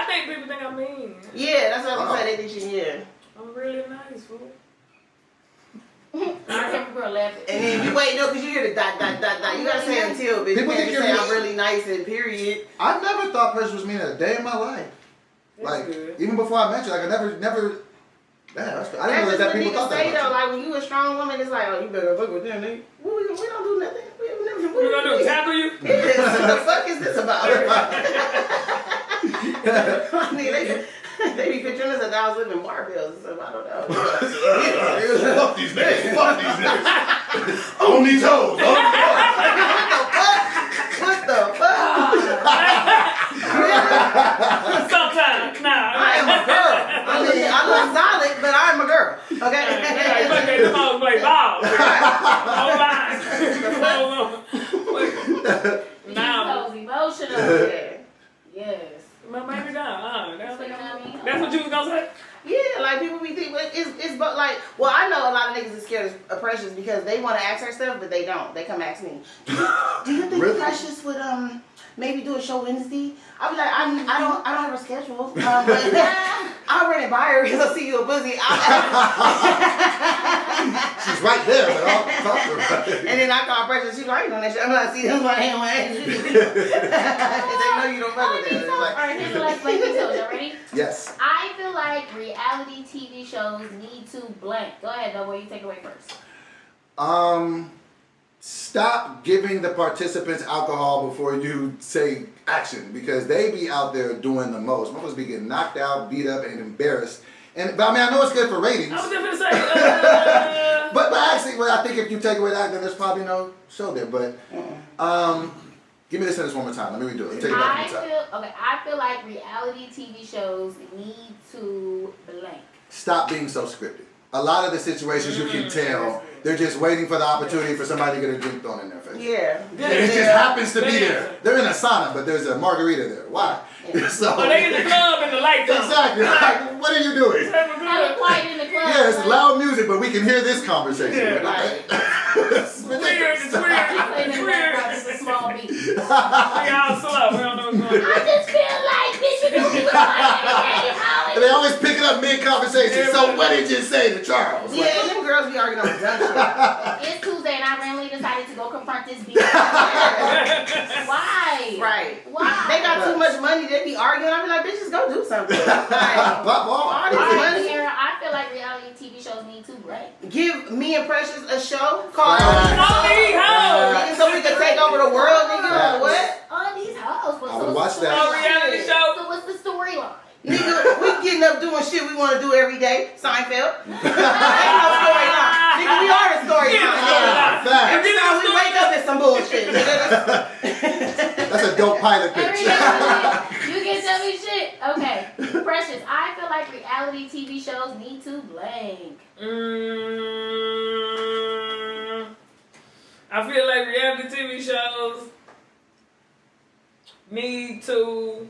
think people think I'm mean. Yeah, that's what I'm saying. They think you, yeah. I'm really nice, fool. Every girl laughing. And then you wait, no, because you hear the dot. You gotta say it until, bitch. You People can't think just say you're I'm mean. really nice and period. I've never thought Precious was mean a day in my life. That's Like, good. even before I met you, like, I never, damn, I didn't know That's that just people what thought niggas say that though. about Like when you a strong woman, it's like, oh, you better fuck with them, nigga. We don't do nothing. What you gonna do? Tackle you? Yes, what the fuck is this about? I mean, they be picturing us as I was living barbells and stuff. I don't know. you. Fuck these niggas. Fuck these niggas. On these hoes. What the fuck? Sometimes, nah. I am a girl. I mean, I look solid, but I'm a girl. Okay? Look at them all play ball. Now, Those emotional. Yeah. Yes. maybe not. That's what I mean. That's what you was gonna say? Yeah, like people be thinking it's but like, well, I know a lot of niggas is scared of Precious because they want to ask her stuff, but they don't. They come ask me. Do you think Really? Precious would maybe do a show Wednesday? I be like, I don't have a schedule, but I'll run it by her because I'll see you a pussy. She's right there, but I'll talk to her. And then I call Precious. She's like, I ain't doing that shit. I'm like, see them like him, they know you don't fuck with them. It's like, Alright, here's the last blank detail. Y'all ready? Yes. I feel like reality TV shows need to blank. Go ahead, DoBoy, you take it away first. Stop giving the participants alcohol before you say action, because they be out there doing the most. Motherfuckers be getting knocked out, beat up, and embarrassed, But I mean, I know it's good for ratings. I was just gonna say. But actually, well, I think if you take away that, then there's probably no show there. But give me the sentence one more time. Let me redo it. Take it back from the top. I feel like reality TV shows need to blank. Stop being so scripted. A lot of the situations you can tell, they're just waiting for the opportunity for somebody to get a drink thrown in their face. Yeah. And it just happens to be there. They're in a sauna, but there's a margarita there. Why? So, they in the club and the lights on. Exactly. Like, what are you doing? Have it quiet in the club. Yeah, it's loud music, but we can hear this conversation. Yeah, right. It's Weird, ridiculous. it's weird. In the background, it's a small beat. We all slow. We don't know what's going on. I just feel like bitch, you know me. And they always pick it up mid-conversation. So what did you say to Charles? Yeah, and them girls be arguing on dumb shit. It's Tuesday and I randomly decided to go confront this bitch. Why? Right. Why? They got too much money, they be arguing. I be like, bitches, go do something. Like, Pop all off. this money. Kara, I feel like reality TV shows need to break. Give me and Precious a show called Right. so we can take over the world, nigga. Or what? Oh, these hoes. I would watch that. Oh, reality show. So what's the storyline? Nigga, we getting up doing shit we want to do every day. Seinfeld. Ain't no storyline. Nigga, we are the storyline. Facts. Every time we wake up, it's some bullshit. That's a dope pilot pitch. You can tell me shit. Okay. Precious, I feel like reality TV shows need to blank. I feel like reality TV shows need to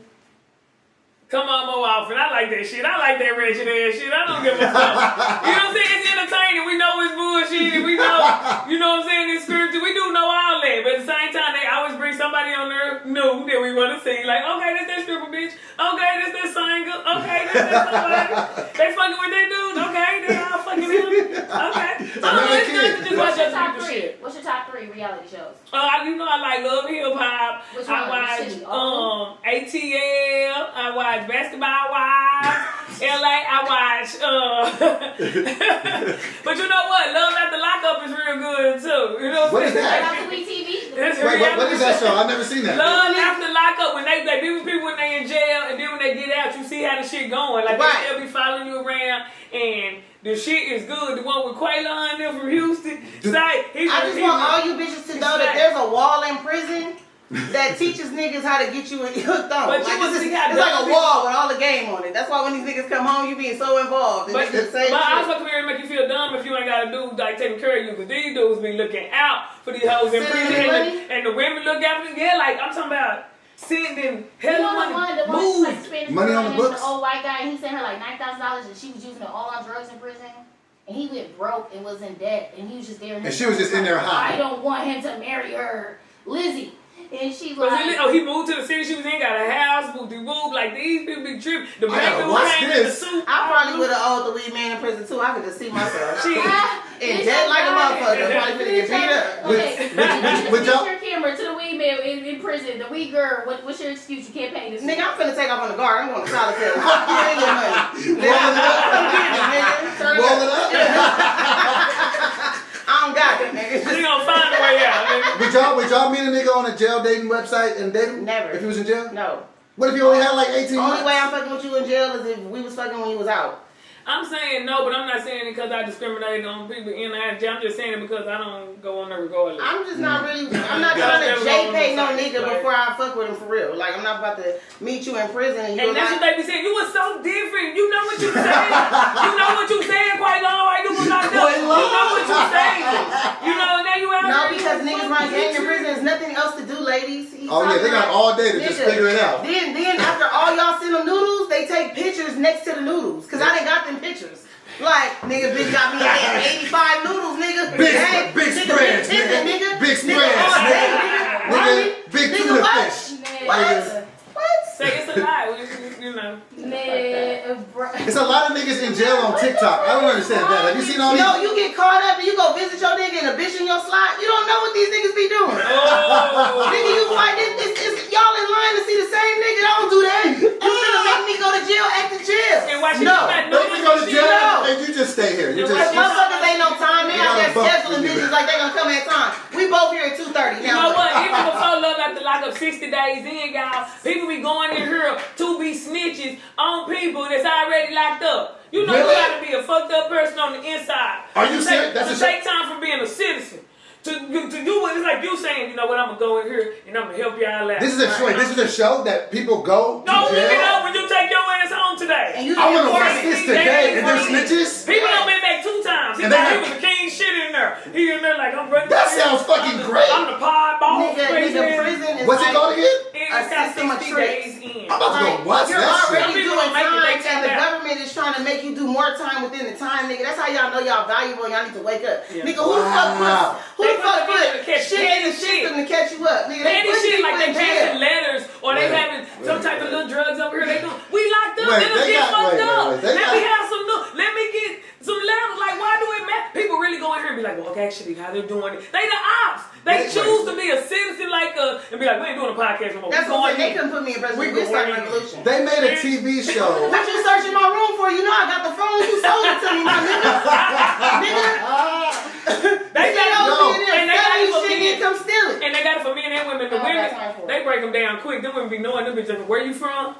come on more often. I like that shit. I like that wretched ass shit. I don't give a fuck. You know what I'm saying? It's entertaining. We know it's bullshit. We know, you know what I'm saying? It's scripted. We do know all that. But at the same time, they always bring somebody on there new that we want to see. Like, okay, that's that stripper bitch. Okay, that's that singer. Okay, that's that somebody. They fucking with that dude. Okay, they all fucking him. Okay. So it's good to just watch other people's shit. What's your top 3 reality shows? You know I like Love and Hip Hop. Which I one? watch City, all ATL. I watch Basketball Wives. LA. I watch. But you know what? Love After Lockup is real good too. You know What is Shout that? out to We TV. Wait, what is that show? I've never seen that. Love After Lockup, when they be with people when they in jail, and then when they get out, you see how the shit going. Like Right. they still be following you around, and the shit is good. The one with Quaylon them from Houston. Say, I just want all you bitches to know that there's a wall in prison that teaches niggas how to get you hooked on. But Like, you will it's see how like a dumb wall with all the game on it. That's why when these niggas come home, you being so involved. And But it's the same I shit. also come here and make you feel dumb if you ain't got a dude like taking care of you. Because these dudes be looking out for these hoes in Sending prison. them money? And the women look after them. Yeah, like I'm talking about sending You hell know of the money. one Move. like Spanish Money girl on the and books. the old white guy, and he sent her like $9,000, and she was using it all on drugs in prison. And he went broke and was in debt, and he was just there. And she was just in there high. I don't want him to marry her, Lizzie. And she But like, he moved to the city she was in, got a house, moved to whoop. Like these people be tripping. The I black gotta dude watch came in the this. suit. I probably would have owed the weed man in prison too. I could just see myself. She, And dead like a motherfucker. Probably finna get beat up. Okay, Would y'all- your camera to the weed man in prison. The weed girl. What's your excuse? You can't pay this. Nigga, I'm finna take off on the guard. I'm going to solitary. Fuck you and your money. Roll it up. Come get it, nigga. Turn Roll it up. I don't got it, nigga. she gonna find a way out, nigga. Would y'all meet a nigga on a jail dating website and date him? Never. If he was in jail? No. What if you only had like 18 The only months? way I'm fucking with you in jail is if we was fucking when you was out. I'm saying no, but I'm not saying it because I discriminate on people in and out of jail. I'm just saying it because I don't go on there regardless. I'm just not really, I'm not Yeah, trying to never J-pay go on no the nigga site, before I fuck with him for real. Like, I'm not about to meet you in prison and you And was that's what like, they be saying. You was so different. You know what you saying. You know what you saying, quite long. Right? You was like, no, you know what you saying. You know, now you out no, there, because you niggas fucking run gang in bitch. prison. There's nothing else to do, ladies. Oh yeah, they got all day to just figure it out. Then after all y'all send them noodles, they take pictures next to the noodles. Cause I done got them pictures. Like, nigga, bitch got me 85 noodles, nigga. Big Nigga, spreads, big chicken, nigga. nigga. Big Nigga, spreads, all day, nigga. Mommy, Nigga, big nigga, tuna what? fish. What? What? Say it's a lie. You know. Man, bro. It's a lot of niggas in jail on TikTok. I don't understand that. Have you seen all these? No, you get caught up and you go visit your nigga and a bitch in your slot. You don't know what these niggas be doing. Oh. Nigga, you fight y'all in line to see the same nigga. Don't do that. You finna make me go to jail at the jail. And why she No. got Let me go to jail No. and you just stay here. You And just Motherfuckers ain't no time in. out there got a buck scheduling for you. bitches like they gonna come at time. We both here at 2:30. You know what? Even before Love After Lockup 60 days in, y'all, people be going in here to be snitches on people that's already locked up. You know Really? you gotta be a fucked up person on the inside. Are you serious? That's to take time from being a citizen. To do what it's like you saying, you know what, I'm gonna go in here and I'm gonna help y'all out. This is a show. This is a show that people go to no, look it jail. up when you take your ass home today. And you I want to get watch this today. And there's snitches. People done been back 2 times. He And thought they he was the king shit in there. He in there like, I'm running. That sounds fucking great. I'm the pod boss. Nigga, prison is What's it like called again? It's got system of 60 tricks. days in. I'm about to go watch you're that already shit. Some people doing don't make it, they time, take and the that. government is trying to make you do more time within the time, nigga. That's how y'all know y'all valuable. Y'all need to wake up, Yeah. nigga. Who the fuck Wow. put They put shit in the system to catch you up, nigga? They Petty put shit people like they in jail. passing letters or they Wait, having some type of little drugs over here. They doing. We locked up. Wait, Let us they get got- fucked wait, up. wait, they Let got- me have some. Let me get some letters. Like, why do it matter? People really go in here and be like, well, okay, actually, how they're doing it. They the ops. They Wait, choose wait. to be a citizen like and be like, we ain't doing a podcast no more. That's We what I'm going saying. They in. couldn't put me in prison. We We start a going in. revolution. They made a TV show. What you searching my room for? You know I got the phone. You sold it to me, my nigga. They got Yo, and they got it for shit, men. come steal it. And they got it for men and women. The Oh, women, that's time for it. they break them down quick. Them women be knowing them bitches. Where you from?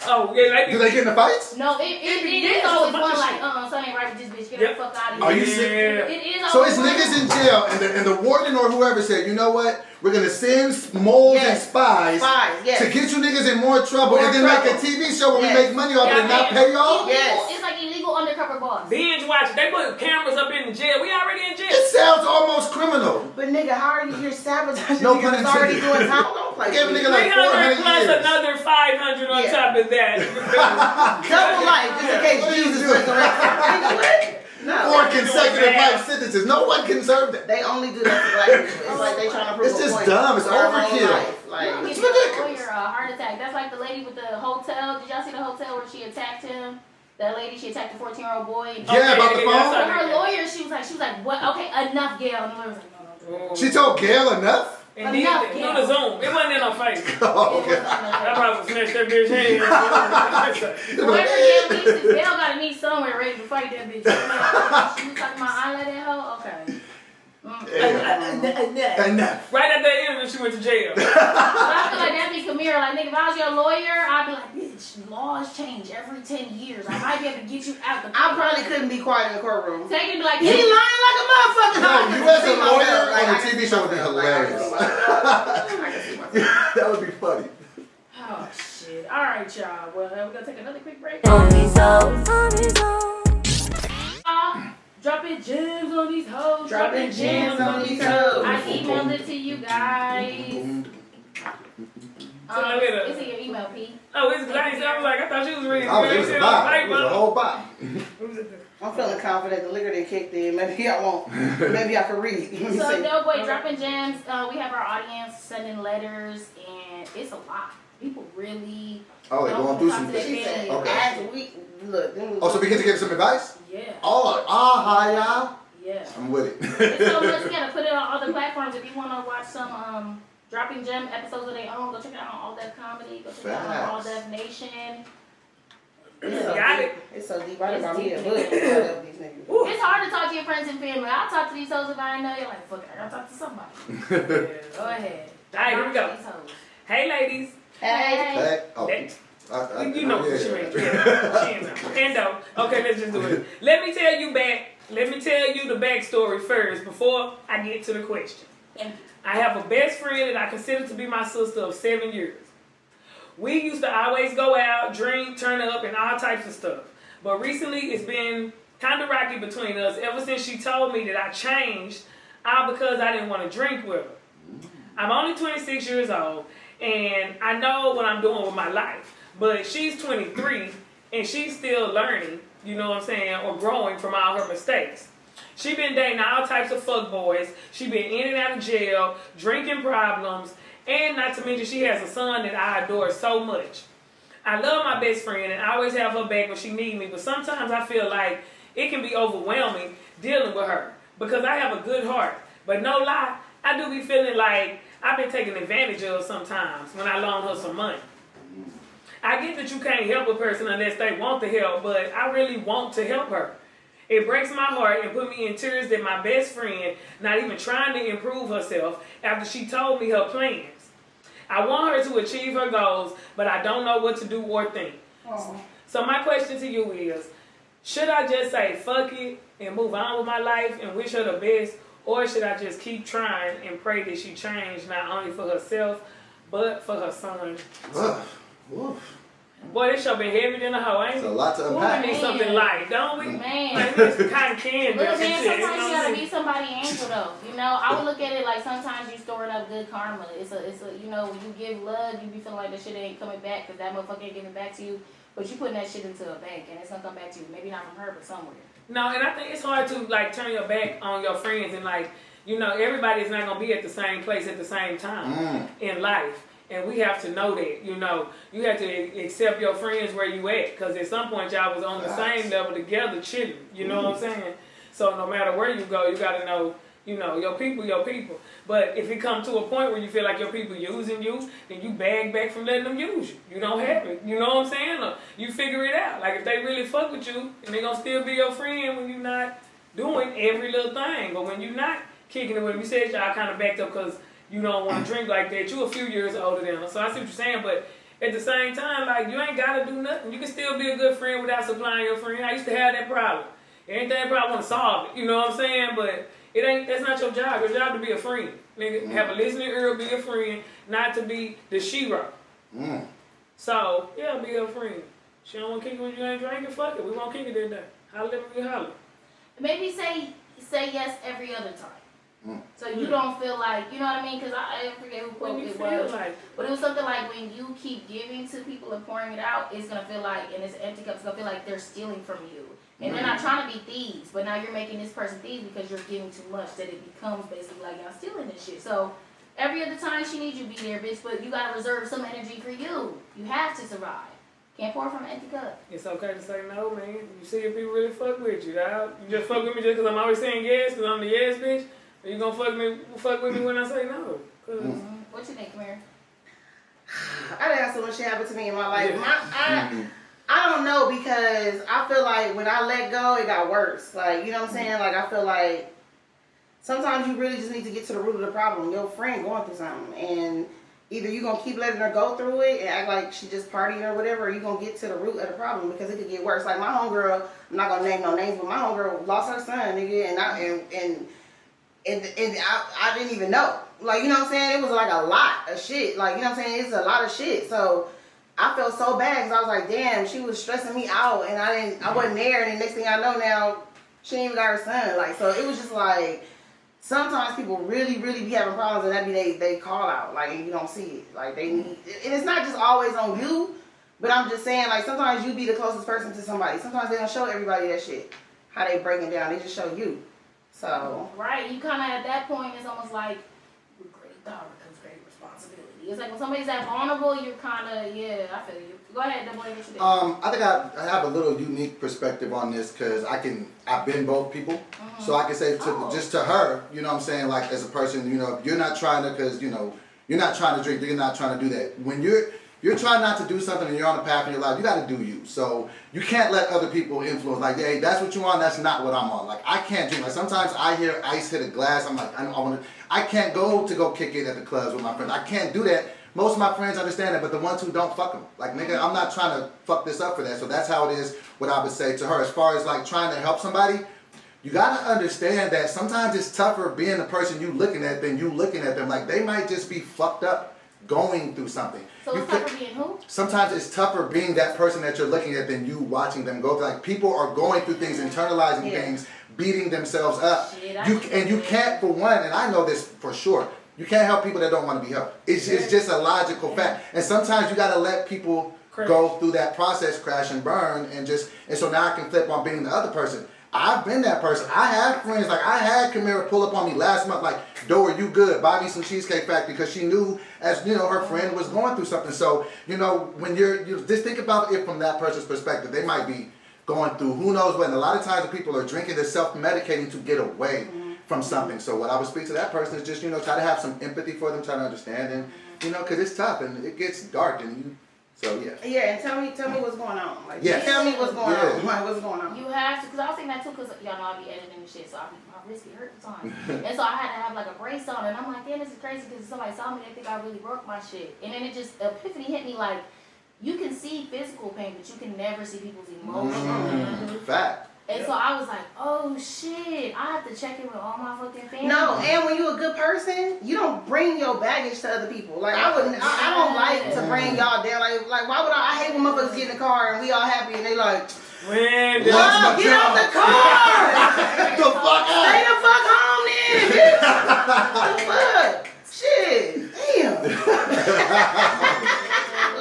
Oh, yeah, Do they get in the fights? No, it Yeah, is always it's a bunch one of like, shit. something ain't right with this bitch. Get Yep. the fuck out of Are here. you serious? It is So always it's one. niggas in jail, and the warden or whoever said, you know what? We're gonna send moles and Yes. spies Spies, yes. to get you niggas in more trouble, More and then make a trouble. TV show where Yes. we make money off it and not pay y'all. Yes. It's like illegal undercover boss. Binge watch. They put cameras up in the jail. We already in jail. It sounds almost criminal. But nigga, how are you here sabotaging No niggas pun that's already intended. doing time? Don't play I gave a with nigga me. like 300 400 plus years. another 500 on Yeah. top of that. Double life, just in case What are you Jesus doing? resurrected. Nigga, what? No. 4 consecutive bad. life sentences. No one can serve that. They only do that to black people. It's like they trying to prove It's a just point. dumb. It's for our own overkill. life. Like, It's Get ridiculous. a heart attack. That's like the lady with the hotel. Did y'all see the hotel where she attacked him? That lady, she attacked the 14-year-old boy. And Yeah, about the yeah, phone? that's her lawyer, she was like, what? Okay, enough, Gail. And the lawyer was like, no. She told Gail enough? And then Enough, do yeah. the Zoom. It wasn't in her face. Oh, It okay. wasn't enough. That probably snatched that bitch hand. Whoever Gail meets, Gail gotta meet somewhere ready to fight that bitch. She was talking about I let that hoe? Okay. Enough. Right at that end when she went to jail. But I feel like that'd be KAMIRA. Like, nigga, if I was your lawyer, I'd be like, bitch, laws change every 10 years. I might be able to get you out the I probably couldn't be quiet in the courtroom. Take it and be like, He lying like a motherfucker. No, I can you as a see myself. lawyer Like, on a I can TV see show would be myself. Like, I can hilarious. see myself. I can see myself. That would be funny. oh, shit. All right, y'all. Well, we're going to take another quick break. On these hoes, on these hoes. Dropping gems on these hoes. Dropping gems on these hoes. I emailed it to you guys. It's in your email, P. Oh, it's because I was like, I thought she was reading. It was a vibe. It was a whole vibe. I'm feeling confident. The liquor didn't kicked in. Maybe I won't. Maybe I can read. Let me So, see. DoBoy, dropping gems. We have our audience sending letters, and it's a lot. People really. Oh, they're going through some Talk to things. their She said, family. Okay. look. Oh, so we get to give some advice? Yeah. Oh, hi, Yeah. I'm with it. It's so much. You gotta put it on other platforms. If you want to watch some dropping gem episodes of their own, go check it out on All Def Comedy. Go check it out on All Facts. Def Nation. It's so Got deep. it. It's so deep. I done It's got me a deep. book. I love these niggas. It's hard to talk to your friends and family. I'll talk to these hoes if I ain't know you. Like, fuck it, I gotta talk to somebody. Go ahead. All right, here we go. These hoes. Hey, ladies. Hey. Back. Oh. You know what she means. Endo. Okay, let's just do it. Let me tell you the backstory first before I get to the question. I have a best friend that I consider to be my sister of 7 years. We used to always go out, drink, turn up, and all types of stuff. But recently, it's been kind of rocky between us ever since she told me that I changed, all because I didn't want to drink with her. I'm only 26 years old, and I know what I'm doing with my life. But she's 23, and she's still learning, you know what I'm saying, or growing from all her mistakes. She been dating all types of fuckboys. She been in and out of jail, drinking problems, and not to mention she has a son that I adore so much. I love my best friend and I always have her back when she needs me, but sometimes I feel like it can be overwhelming dealing with her because I have a good heart. But no lie, I do be feeling like I've been taken advantage of sometimes when I loan her some money. I get that you can't help a person unless they want to help, but I really want to help her. It breaks my heart and put me in tears that my best friend, not even trying to improve herself after she told me her plans. I want her to achieve her goals, but I don't know what to do or think. Oh. So my question to you is, should I just say fuck it and move on with my life and wish her the best, or should I just keep trying and pray that she change not only for herself, but for her son? Oof. Boy, this show been heavy than a hoe, ain't It's it? a lot to We unpack. need something light, don't we? Man. Like, we need some cotton candy. Look, or some man, shit, sometimes you gotta know? be somebody angel though. You know, I would look at it like sometimes you storing up good karma. It's a, you know, when you give love, you be feeling like that shit ain't coming back because that motherfucker ain't giving back to you. But you putting that shit into a bank and it's gonna come back to you. Maybe not from her, but somewhere. No, and I think it's hard to like turn your back on your friends and like, you know, everybody's not gonna be at the same place at the same time in life. And we have to know that, you know, you have to accept your friends where you at, because at some point y'all was on the same level together chilling, you know what I'm saying? So no matter where you go, you gotta know, you know, your people. But if it comes to a point where you feel like your people using you, then you bag back from letting them use you. You don't have it, you know what I'm saying? Or you figure it out. Like if they really fuck with you, and they gonna still be your friend when you're not doing every little thing. But when you're not kicking it with them, you said y'all kind of backed up because you don't want to drink like that. You a few years older than them. So I see what you're saying, but at the same time, like, you ain't got to do nothing. You can still be a good friend without supplying your friend. I used to have that problem. Anything problem, I want to solve it. You know what I'm saying? But that's not your job. Your job to be a friend. Nigga, have a listening ear, be a friend, not to be the shero. So, yeah, be a friend. She don't want to kick it when you ain't drinking, fuck it. We won't kick it that day. Holler at me, holler. Maybe say yes every other time. So you don't feel like, you know what I mean? Because I forget who quote it was. Like? But it was something like when you keep giving to people and pouring it out, it's going to feel like, and it's empty cup, it's going to feel like they're stealing from you. And they're not trying to be thieves, but now you're making this person thieves because you're giving too much that it becomes basically like y'all stealing this shit. So every other time she needs you to be there, bitch, but you got to reserve some energy for you. You have to survive. Can't pour from an empty cup. It's okay to say no, man. You see if people really fuck with you, dog. You just fuck with me just because I'm always saying yes, because I'm the yes bitch. Are you gonna fuck with me when I say no? What you think, KAMIRA? I done had so much shit happen to me in my life. I don't know, because I feel like when I let go, it got worse. Like, you know what I'm saying? Like, I feel like sometimes you really just need to get to the root of the problem. Your friend going through something, and either you gonna keep letting her go through it and act like she just partying or whatever, or you gonna get to the root of the problem, because it could get worse. Like my homegirl, I'm not gonna name no names, but my homegirl lost her son, nigga, and I didn't even know. Like, you know what I'm saying? It was like a lot of shit. Like, you know what I'm saying? It's a lot of shit. So I felt so bad because I was like, damn, she was stressing me out and I wasn't there. And the next thing I know now, she ain't even got her son. Like, so it was just like, sometimes people really, really be having problems, and that be they call out. Like, and you don't see it. Like, they need, and it's not just always on you, but I'm just saying, like, sometimes you be the closest person to somebody. Sometimes they don't show everybody that shit, how they breaking down. They just show you. So. Right, you kind of at that point, it's almost like with great power comes great responsibility. It's like when somebody's that vulnerable, you're kind of, yeah, I feel you. Go ahead, DoBoy, what you think? I think I have a little unique perspective on this, because I've been both people. So I can say just to her, you know what I'm saying, like as a person, you know, you're not trying to, because, you know, you're not trying to drink, you're not trying to do that. When you're trying not to do something and you're on a path in your life, you got to do you. So you can't let other people influence. Like, hey, that's what you're on, that's not what I'm on. Like, I can't drink. Like, sometimes I hear ice hit a glass. I'm like, I can't go kick it at the clubs with my friends. I can't do that. Most of my friends understand that, but the ones who don't, fuck them. Like, nigga, I'm not trying to fuck this up for that. So that's how it is, what I would say to her. As far as, like, trying to help somebody, you got to understand that sometimes it's tougher being the person you looking at than you looking at them. Like, they might just be fucked up going through something. So it's tougher being who? Sometimes it's tougher being that person that you're looking at than you watching them go through. Like, people are going through things, internalizing things, beating themselves up. Shit, you can't, for one, and I know this for sure, you can't help people that don't want to be helped. It's just a logical fact. And sometimes you got to let people go through that process, crash and burn, and so now I can flip on being the other person. I've been that person. I have friends, like I had KAMIRA pull up on me last month, like, "Do, are you good? Buy me some Cheesecake Factory," because she knew, as you know, her friend was going through something. So, you know, when you just think about it from that person's perspective, they might be going through who knows what. And a lot of times when people are drinking, they're self-medicating to get away from something. So what I would speak to that person is just, you know, try to have some empathy for them, try to understand, and, you know, because it's tough and it gets dark, and So yeah. Yeah, and tell me what's going on. Like, Yes. tell me what's going Yeah. on. Like, what's going on? You have to, because I was thinking that too, because y'all know I be editing and shit, so my wrist get hurt the time. And so I had to have like a brace on, and I'm like, damn, this is crazy, because somebody saw me, they think I really broke my shit. And then it just, epiphany hit me like, you can see physical pain, but you can never see people's emotional. Fact. And so I was like, oh shit, I have to check in with all my fucking family. No, and when you're a good person, you don't bring your baggage to other people. Like I don't like to bring y'all down. Like why would I hate when motherfuckers get in the car and we all happy and they like, Man, get out the car! The fuck out! Stay the fuck home then, bitch! The fuck? Shit, damn.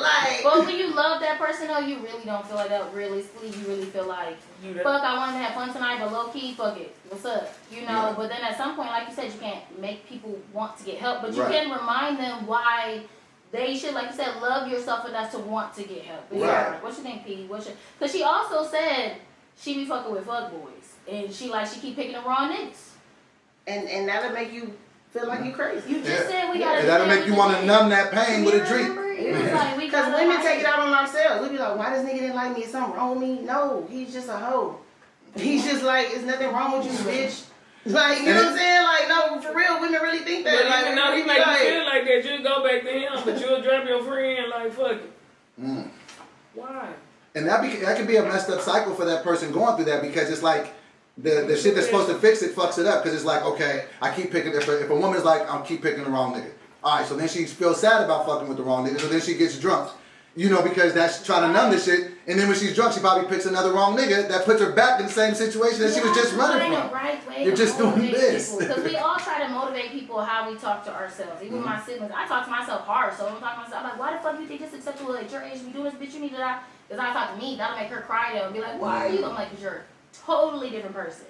Like, but when you love that person though, you really don't feel like that. Realistically, you really feel like, fuck, I wanted to have fun tonight, but low key, fuck it, what's up? You know. Yeah. But then at some point, like you said, you can't make people want to get help, but you can remind them why they should, like you said, love yourself enough to want to get help. Right. What you think, P? Because she also said she be fucking with fuckboys, and she keep picking the wrong niggas, and that'll make you feel like you crazy. You just said we gotta. And that'll make you want to numb that pain with a drink. Because women take it out on ourselves. We be like, why this nigga didn't like me? Is something wrong with me? No, he's just a hoe. He's just like, there's nothing wrong with you, bitch. Like, you know what I'm saying? Like, no, for real, women really think that. But like, even though he make you feel like that, you'll go back to him, but you'll drop your friend like, fuck it. Why? And that could be a messed up cycle for that person going through that, because it's like, the shit that's supposed to fix it fucks it up, because it's like, okay, I keep picking, if a woman's like, I'll keep picking the wrong nigga. Alright, so then she feels sad about fucking with the wrong nigga, so then she gets drunk. You know, because that's trying to numb this shit, and then when she's drunk, she probably picks another wrong nigga that puts her back in the same situation that she was just running from. You're just doing this. Because we all try to motivate people how we talk to ourselves. Even my siblings, I talk to myself hard, so I'm talking to myself, I'm like, why the fuck you think it's acceptable at your age to be doing this, bitch? You need to die. Because I talk to me, that'll make her cry though, and be like, why are you? I'm like, because you're a totally different person.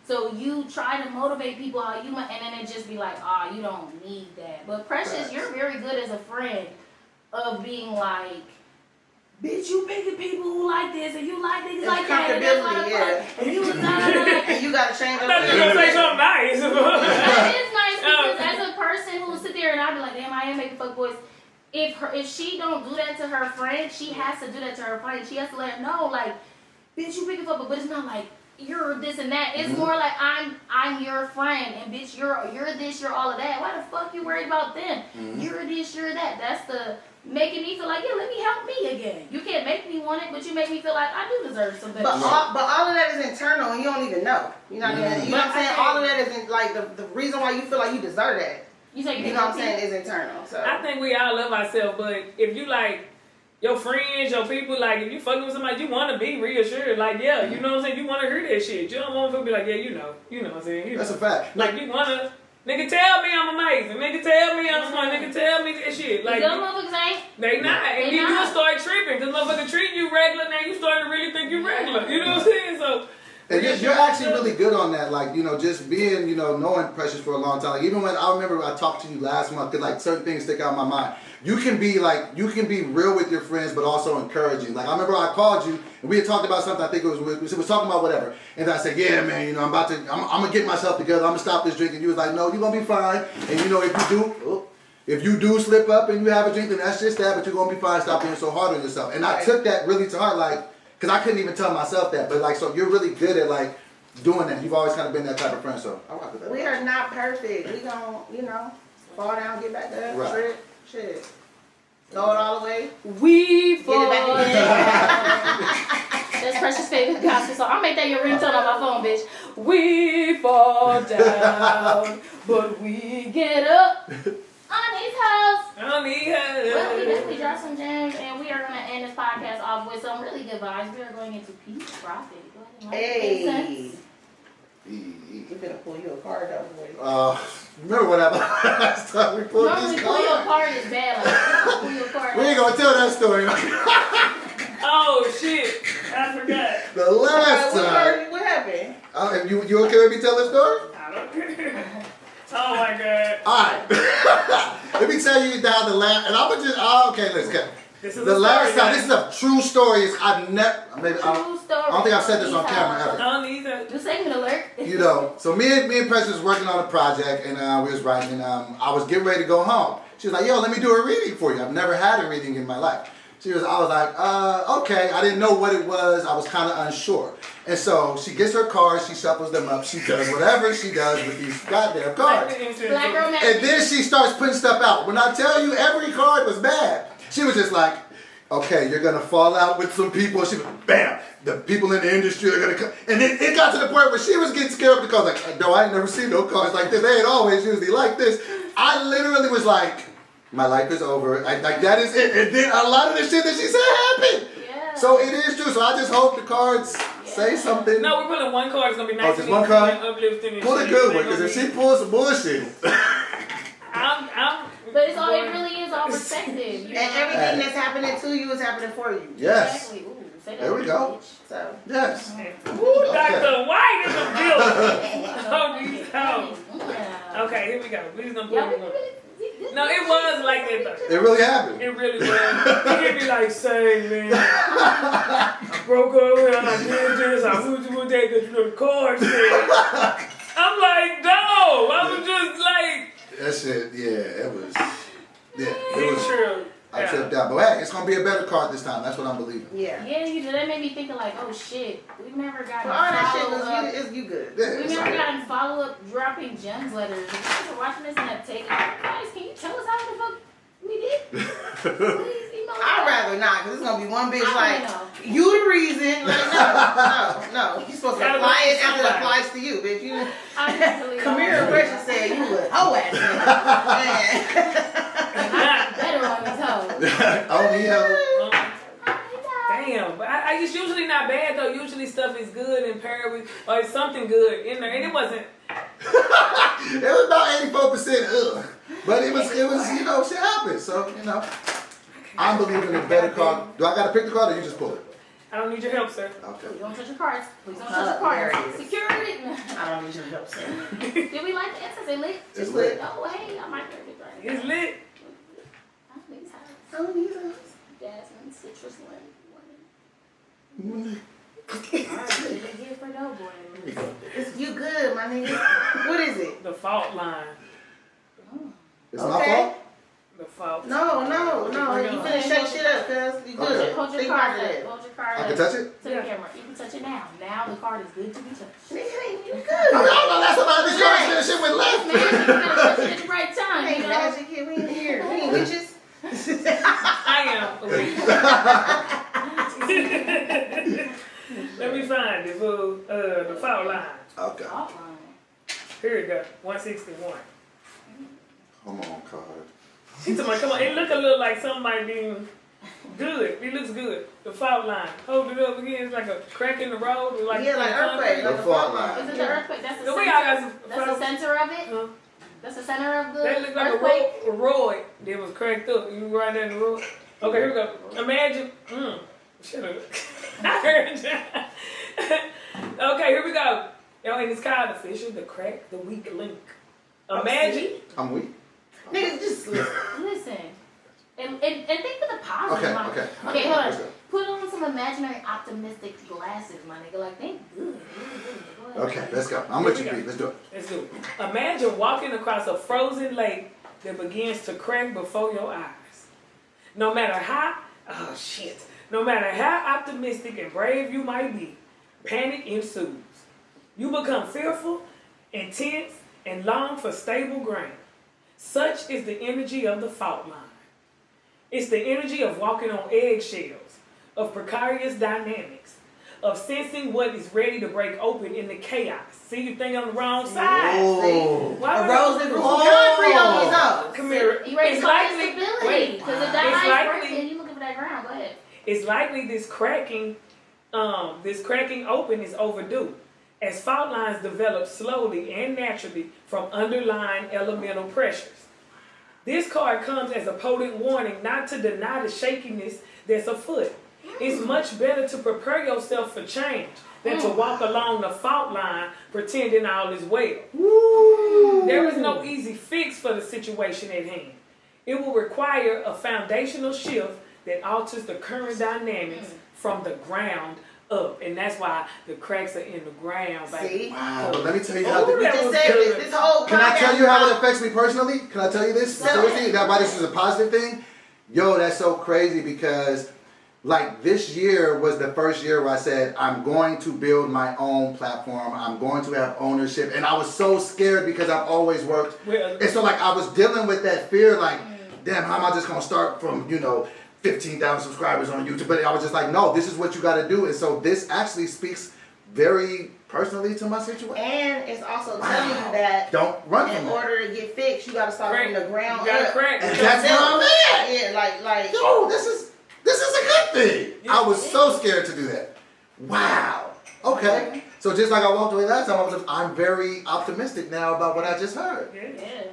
So you try to motivate people how you might, and then it just be like, you don't need that. But Precious, you're very good as a friend of being like, bitch, you picking people who like this, and you like niggas like that, and that's why the fuck, and you was and you gotta change up. I thought you were gonna say something nice. That is nice, because as a person who will sit there and I'll be like, damn, I am making fuck boys. If she don't do that to her friend, she has to do that to her friend. She has to let her know, like, bitch, you picking fuck, but it's not like you're this and that. It's more like I'm your friend, and bitch, you're this, you're all of that. Why the fuck you worried about them? You're this, you're that. That's the making me feel like, yeah, let me help me again. You can't make me want it, but you make me feel like I do deserve some better. But all of that is internal, and you don't even know. You know what I'm saying? You know what I'm saying? All of that is like the reason why you feel like you deserve that. You know what I'm saying? Is internal. So I think we all love ourselves, but if you like your friends, your people, like if you fucking with somebody, you want to be reassured. Like, yeah, you know what I'm saying? You want to hear that shit. You don't want to be like, yeah, you know what I'm saying? That's a fact. Like, you want to, nigga, tell me I'm amazing. Nigga, tell me I'm smart. Nigga, tell me that shit. Like, them motherfuckers ain't. They not. And then you'll start tripping, because motherfucker treating you regular, now you starting to really think you regular. You know what I'm saying? So. And you're actually really good on that, like, you know, just being, you know, knowing Precious for a long time. Like, even when I remember I talked to you last month, because like certain things stick out in my mind. You can be real with your friends, but also encouraging. Like, I remember I called you and we had talked about something. I think it was talking about whatever. And I said, yeah, man, you know, I'm gonna get myself together. I'm gonna stop this drink. And you was like, no, you're gonna be fine. And you know, if you do slip up and you have a drink, then that's just that. But you're gonna be fine. Stop being so hard on yourself. And I took that really to heart, like. Because I couldn't even tell myself that, but like, so you're really good at like doing that. You've always kind of been that type of friend, so I rock with that. We are not perfect. We gonna, you know, fall down, get back up, trip, shit. Go it all the way. We fall down. That's Precious' favorite gospel song. I'll make that your ringtone on my phone, bitch. We fall down, but we get up. On his house. On his house. Well, we definitely dropped some gems, and we are going to end this podcast off with some really good vibes. We are going into peace, profit. Hey. We're going to pull you a card out, boy. Remember what happened last time we pulled normally this pull card? your card is bad. Like, pull your card we ain't going to tell that story. Oh, shit. I forgot. The last time. What happened? You okay with me telling the story? I don't care. Oh my God. Alright. Let me tell you now the last, and I'm gonna just, okay, let's go. This is the last time, this is a true story. I don't think I've said this on camera ever. No, neither. Do segment alert. You know, so me and Precious was working on a project, and we was writing, and I was getting ready to go home. She was like, yo, let me do a reading for you. I've never had a reading in my life. I was like, okay. I didn't know what it was. I was kind of unsure. And so she gets her cards, she shuffles them up, she does whatever she does with these goddamn cards. Black girl magic. And then she starts putting stuff out. When I tell you every card was bad, she was just like, okay, you're gonna fall out with some people. She was, bam, the people in the industry are gonna come. And then it got to the point where she was getting scared because like, no, I ain't never seen no cards like this. They ain't always usually like this. I literally was like, my life is over. Like that is it. And then a lot of the shit that she said happened. Yeah. So it is true. So I just hope the cards say something. No, we're pulling one card. It's gonna be nice. Oh, just one card? Uplifting. Pull a good one, because if she pulls some bullshit. But it's all, it really is all perspective. You know? And everything that's happening to you is happening for you. Yes. Exactly. Ooh, say that There we go. bitch. So. Yes. Ooh, Dr. White is a building. Oh, these hoes. Yeah. Okay, here we go. Please don't Yeah, pull one. No, it was like that though. It really happened. It really was. He hit me like, say, man, I broke up and I did this, I moved to that because you know the card said. I'm like, no, I was just like. That shit, yeah, it was. Yeah, it It's was. true. I tripped out. But hey, it's going to be a better card this time. That's what I'm believing. Yeah. Yeah, you did. That made me think of like, oh shit, we've never gotten Well, all that shit follow-up. was you good. Yeah, We've it's never all right. gotten follow-up dropping gems letters. If you guys are watching this and have taken guys, can you tell us how the fuck we did? Please email us. I'd rather not, because it's going to be one bitch I like, know. you the reason. Like, no. You're supposed to Gotta apply believe it after it somebody. applies to you, bitch. You, Honestly, Kamira Precious said you would hoe ass nigga. better on his toes. Only hell. Damn, but it's usually not bad though. Usually stuff is good and paired with, or it's something good in there, and it wasn't. It was about 84% ugh. But it was, you know, shit happens. So, you know, I'm believing in a better card. Do I got to pick the card or you just pull it? I don't need your help, sir. Okay. Please don't touch your cards. Please don't touch your cards. There it is. Security. I don't need your help, sir. Did we like the incense? They lit? It's lit. Oh, hey, I might get it right. It's lit. Oh, these house. Oh, these are- Jasmine, citrus, lemon. Mm. Alright, good gift for DoBoy. It's you good, my nigga. What is it? The fault line. It's my Okay. fault? The fault. No. You finna shake shit up, cuz. You good. Okay. Hold your Think card about up. it. Hold your card I up. can touch it? To the camera. You can touch it now. Now the card is good to be touched. Nigga, you I good. don't know. Last time I had this card, this shit went left. Man, you gotta touch it at the right time, Hey, you know? magic kid, we in here. We ain't witches. I am. Let me find it, fool. The fault line. Okay. Outline. Here we go. 161. Come on, card. She told me, come on. It look a little like something might be good. It looks good. The fault line. Hold it up again. It's like a crack in the road. It's like Yeah, like earthquake. The Like a fault fault line. line. Is it the earthquake? That's the The way center. I got some That's the center of it? Huh? That's the center of the That looked like earthquake? a roid that was cracked up. You right there in the road. Okay, here we go. Imagine. Shut up. I heard you. Okay, here we go. And it's called official, the crack, the weak link. Imagine. I'm weak. Niggas just listen. Listen. And think of the positive. Okay. Okay, hold Let's on. go. Put on some imaginary optimistic glasses, my nigga. Like, think good. Go ahead. Okay, let's go. I'm with you, Pete. Let's do it. Let's do it. Imagine walking across a frozen lake that begins to crack before your eyes. No matter how optimistic and brave you might be, panic ensues. You become fearful, intense, and long for stable ground. Such is the energy of the fault line. It's the energy of walking on eggshells, of precarious dynamics, of sensing what is ready to break open in the chaos. See, you think on the wrong side. Oh. Why A would rose I- and concrete on his own. Come here. You ready to It's call likely. it stability? Wait. Because if It's that ice likely- breaking, you looking for that ground. Go ahead. It's likely this cracking open is overdue, as fault lines develop slowly and naturally from underlying elemental pressures. This card comes as a potent warning not to deny the shakiness that's afoot. It's much better to prepare yourself for change than to walk along the fault line pretending all is well. There is no easy fix for the situation at hand. It will require a foundational shift that alters the current dynamics from the ground up. And that's why the cracks are in the ground. See? Wow. But let me tell you how. We just said this whole Can I tell podcast you how it about- affects me personally? Can I tell you this? Tell me. Seriously, that why this is a positive thing? Yo, that's so crazy because like this year was the first year where I said, I'm going to build my own platform. I'm going to have ownership. And I was so scared because I've always worked. And so like I was dealing with that fear like, damn, how am I just going to start from, 15,000 subscribers on YouTube? But I was just like, no, this is what you got to do. And so this actually speaks very personally to my situation. And it's also telling you that don't run from in order to get fixed, you got to start from the ground You gotta up. crack. And that's where I'm at. Yeah, like. Yo, this is a good thing. I was so scared to do that. Wow. Okay. So just like I walked away last time, I'm very optimistic now about what I just heard. Yeah.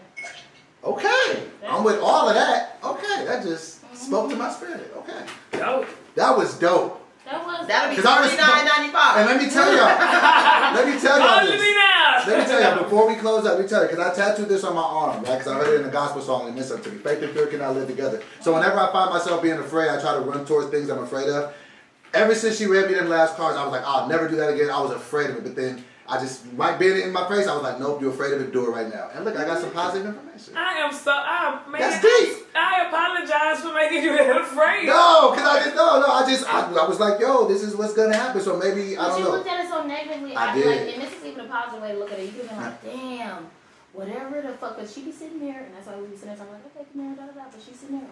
Okay. I'm with all of that. Okay. That just spoke to my spirit. Okay. Dope. That was dope. That'll be $39.95. And let me tell y'all. this. Let me tell y'all before we close up. Let me tell you because I tattooed this on my arm, right? Because I heard it in the gospel song and it meant something to me. Faith and fear cannot live together. So whenever I find myself being afraid, I try to run towards things I'm afraid of. Ever since she read me them last cards, I was like, I'll never do that again. I was afraid of it, but then I just right being in my face, I was like, nope, you're afraid of it. Do it right now. And look, I got some positive information. That's deep. I apologize for making you that afraid. No, because I was like, yo, this is what's gonna happen. So maybe I don't know. You looked at it so negatively. I did. Like, and this is even a positive way to look at it. You could be like, damn, whatever the fuck, because she be sitting there, and that's why we be sitting there talking like, okay, KAMIRA, but she's sitting there.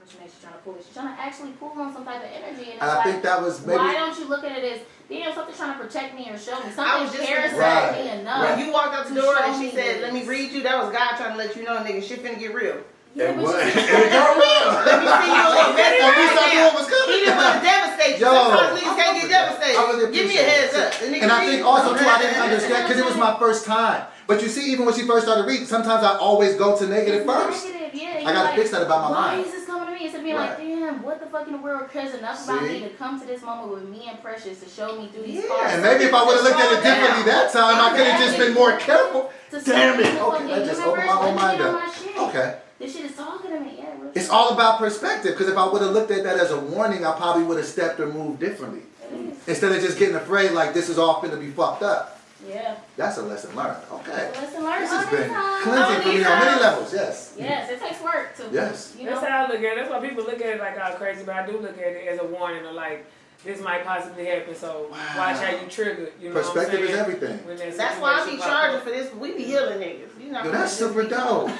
She's trying to pull it. She's trying to actually pull on some type of energy. And I think that was maybe. Why don't you look at it as, damn, something's trying to protect me or show me. I was Something just cares gonna about say, me enough. When you walked out the door and she show me said, this. let me read you, that was God trying to let you know, nigga, shit finna get real. Yeah, It but was. she- It got real. Let me see you a little better. At least I knew it was coming. He didn't want to devastate you. Yo, Sometimes niggas I can't fuck get with that. I devastated. really Give me a appreciate heads up. The nigga And I read think you. also too, I didn't understand because it was my first time. But you see, even when she first started reading, sometimes I always go to negative It's first. negative, yeah. I gotta fix that about my why mind. is this coming to me? Instead of being like, damn, what the fuck in the world cares enough about See? me to come to this moment with me and Precious to show me through these Yeah. cards. And maybe if I would have looked at it differently that time, I could have just been more careful. Damn it. Okay, that just opened my whole mind up. Okay. This shit is talking to me, yeah. It's all about perspective, because if I would have looked at that as a warning, I probably would have stepped or moved differently. Instead of just getting afraid like this is all finna be fucked up. Yeah. That's a lesson learned. Okay. Lesson learned. This has on been this time. cleansing for me on many levels, yes. Yes, it takes work to. Yes. You know? That's how I look at it. That's why people look at it like all crazy, but I do look at it as a warning or like, this might possibly happen, so watch how you trigger. You know Perspective what I'm is saying? everything. That's why I be charging for this. We be healing niggas. You know, Yo, that's super dope.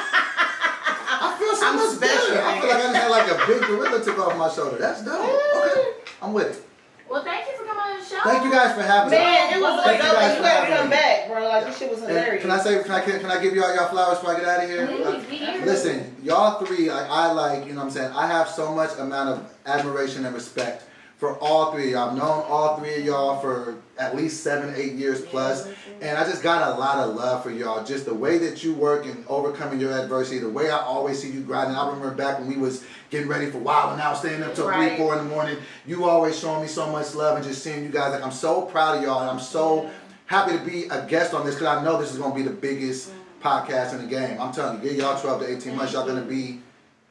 I feel so I'm much special, better. I feel like I just had like a big gorilla took off my shoulder. That's dope. Okay. I'm with it. Well, thank you for coming on the show. Thank you guys for having me. Man, it was like Thank you guys you for gotta having come me. back, bro. Like this shit was And hilarious. can I give y'all flowers before I get out of here? Please, be here. Listen, y'all three, I like, you know what I'm saying? I have so much amount of admiration and respect for all three of y'all. I've known all three of y'all for at least 7-8 years plus. And I just got a lot of love for y'all. Just the way that you work and overcoming your adversity, the way I always see you grinding. I remember back when we was getting ready for Wild and Out, staying up till 3, 4 in the morning. You always showing me so much love and just seeing you guys. Like, I'm so proud of y'all and I'm so happy to be a guest on this because I know this is going to be the biggest podcast in the game. I'm telling you, give y'all 12 to 18 months, y'all going to be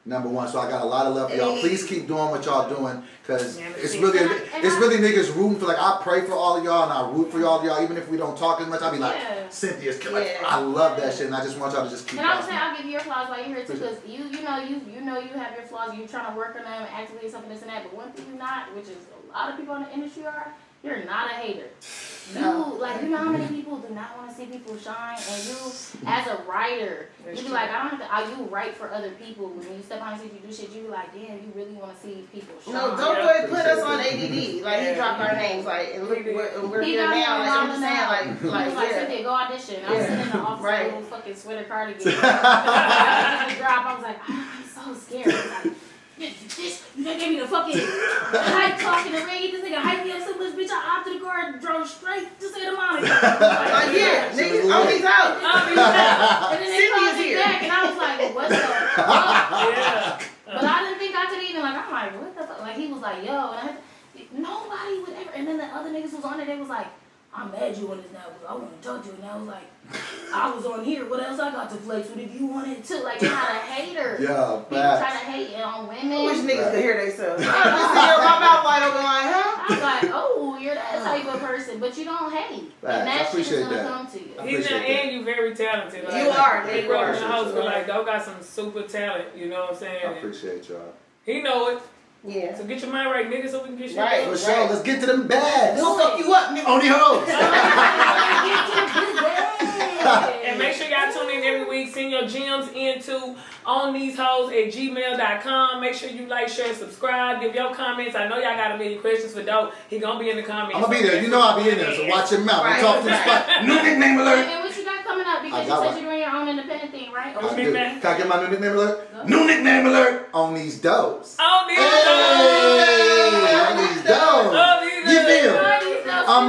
#1. So I got a lot of love for y'all. Please keep doing what y'all doing because it's really niggas rooting for, like, I pray for all of y'all and I root for all of y'all. Even if we don't talk as much, I'll be like, Cynthia's killing. I love that shit and I just want y'all to just keep And I would say posting. I'll give you your flaws while you're here too, because you know you have your flaws. You're trying to work on them, activate something, this and that. But one thing you're not, which is a lot of people in the industry are, you're not a hater. No. You know how many people do not want to see people shine, and you, as a writer, you be like, I don't have to. You write for other people. When you step on stage, you do shit. You be like, damn, you really want to see people shine. No, DoBoy put us on ADD. Like he dropped our names. Like and look, we're He here got me now. on Like I'm just saying. He was like, yeah. Cynthia, go audition. I was sitting in the office with a little fucking sweater cardigan. I drop. I was like, I'm so scared. I was like, you done gave me the fucking hype talk in the ring. This nigga hyped me up so much, bitch. I opted the car and drove straight to Santa Monica. Like yeah, niggas, he's out. And then they Cynthia's called me here. back, and I was like, what the fuck? But I didn't think I could even, like, I'm like, what the fuck? Like, he was like, yo, and nobody would ever. And then the other niggas was on there, they was like, I'm mad you on this now because I want to talk to you. And I was like, I was on here. What else I got to flex with if you wanted to? Like, you're not a hater. Yeah, People try to hate on women. I wish niggas could hear themselves. I see my mouth wide open like, huh? I was like, oh, that's how you good person, but you don't hate. Right, And I that shit is appreciate gonna that. come to you. He's not, and you very talented. Like, You are. They You brought are. in the house, but like, Doe got some super talent. You know what I'm saying? I appreciate y'all. He know it. Yeah. So get your mind right, nigga, so we can get shit Right. done. For sure, let's get to them bags. We'll fuck you up, nigga. On the hoes. And make sure y'all tune in every week. Send your gems into onthesehoes@gmail.com. Make sure you like, share, subscribe. Give your comments. I know y'all got a million questions for Doe. He gonna be in the comments. I'm gonna be there. You know I'll be in there, so watch your mouth. Right. I'm talking to the spot. New nickname alert. And what you got coming up? Because you said you're doing your own independent thing, right? What's I big do. man? Can I get my new nickname alert? New nickname alert on these does. On these Hey, on these does. You feel?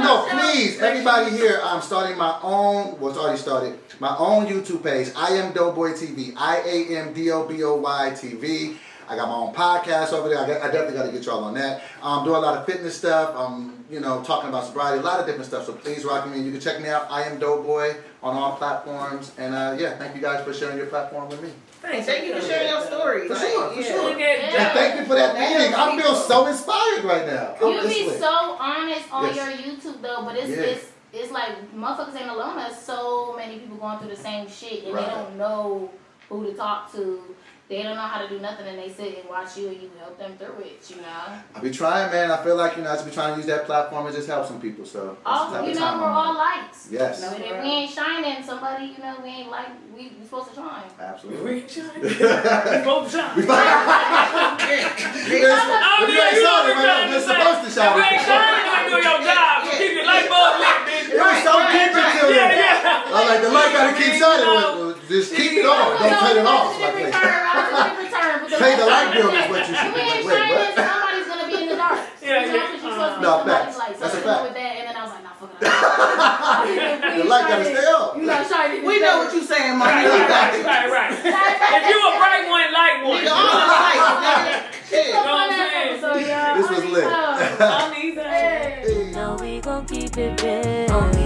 No, please, everybody here, I'm starting my own, well, it's already started, my own YouTube page. I am DoBoy TV. IAMDOBOY TV. I got my own podcast over there. I definitely got to get y'all on that. Doing a lot of fitness stuff. Talking about sobriety, a lot of different stuff. So please rock me. You can check me out. I am DoBoy on all platforms. And thank you guys for sharing your platform with me. Thank you for sharing your story. For Like, sure, for yeah. sure. Look at And Doe. thank you for that That meeting. helps I feel people. so inspired right now. You be so honest on Yes. your YouTube though, but Yeah. it's like motherfuckers ain't alone. There's so many people going through the same shit and Right. they don't know who to talk to. They don't know how to do nothing and they sit and watch you and you help them through it, you know? I be trying, man. I feel like, I just be trying to use that platform and just help some people. So, that's the Also, type you of know, time we're I'm all on. lights. Yes. But if we ain't shining, somebody, we ain't like, we supposed to shine. Absolutely. We shine. We both shine. We Oh, yeah, you know We're what I'm We're supposed to If we ain't shout. shining, you ain't doing your job. So keep your light bulb lit, bitch. It was so deep until Yeah, then. yeah. I like the light gotta keep shining. Well, just keep it on. Don't turn it off. Like, pay the light bill is what you should If we do. ain't Wait, shining, what? somebody's gonna be in the dark. Yeah, You know, yeah. 'cause you're supposed to be No, somebody's facts. light. So That's a I fact. with that, and then I was like, nah, fuck it. The light gotta stay on. You not shining. We know what you saying, Mike. Right. If you a bright one, light one. Nigga, all the lights, nigga. Shit. know what I'm saying? So, yeah, This was lit. On these Hey. You know we gon' keep it real.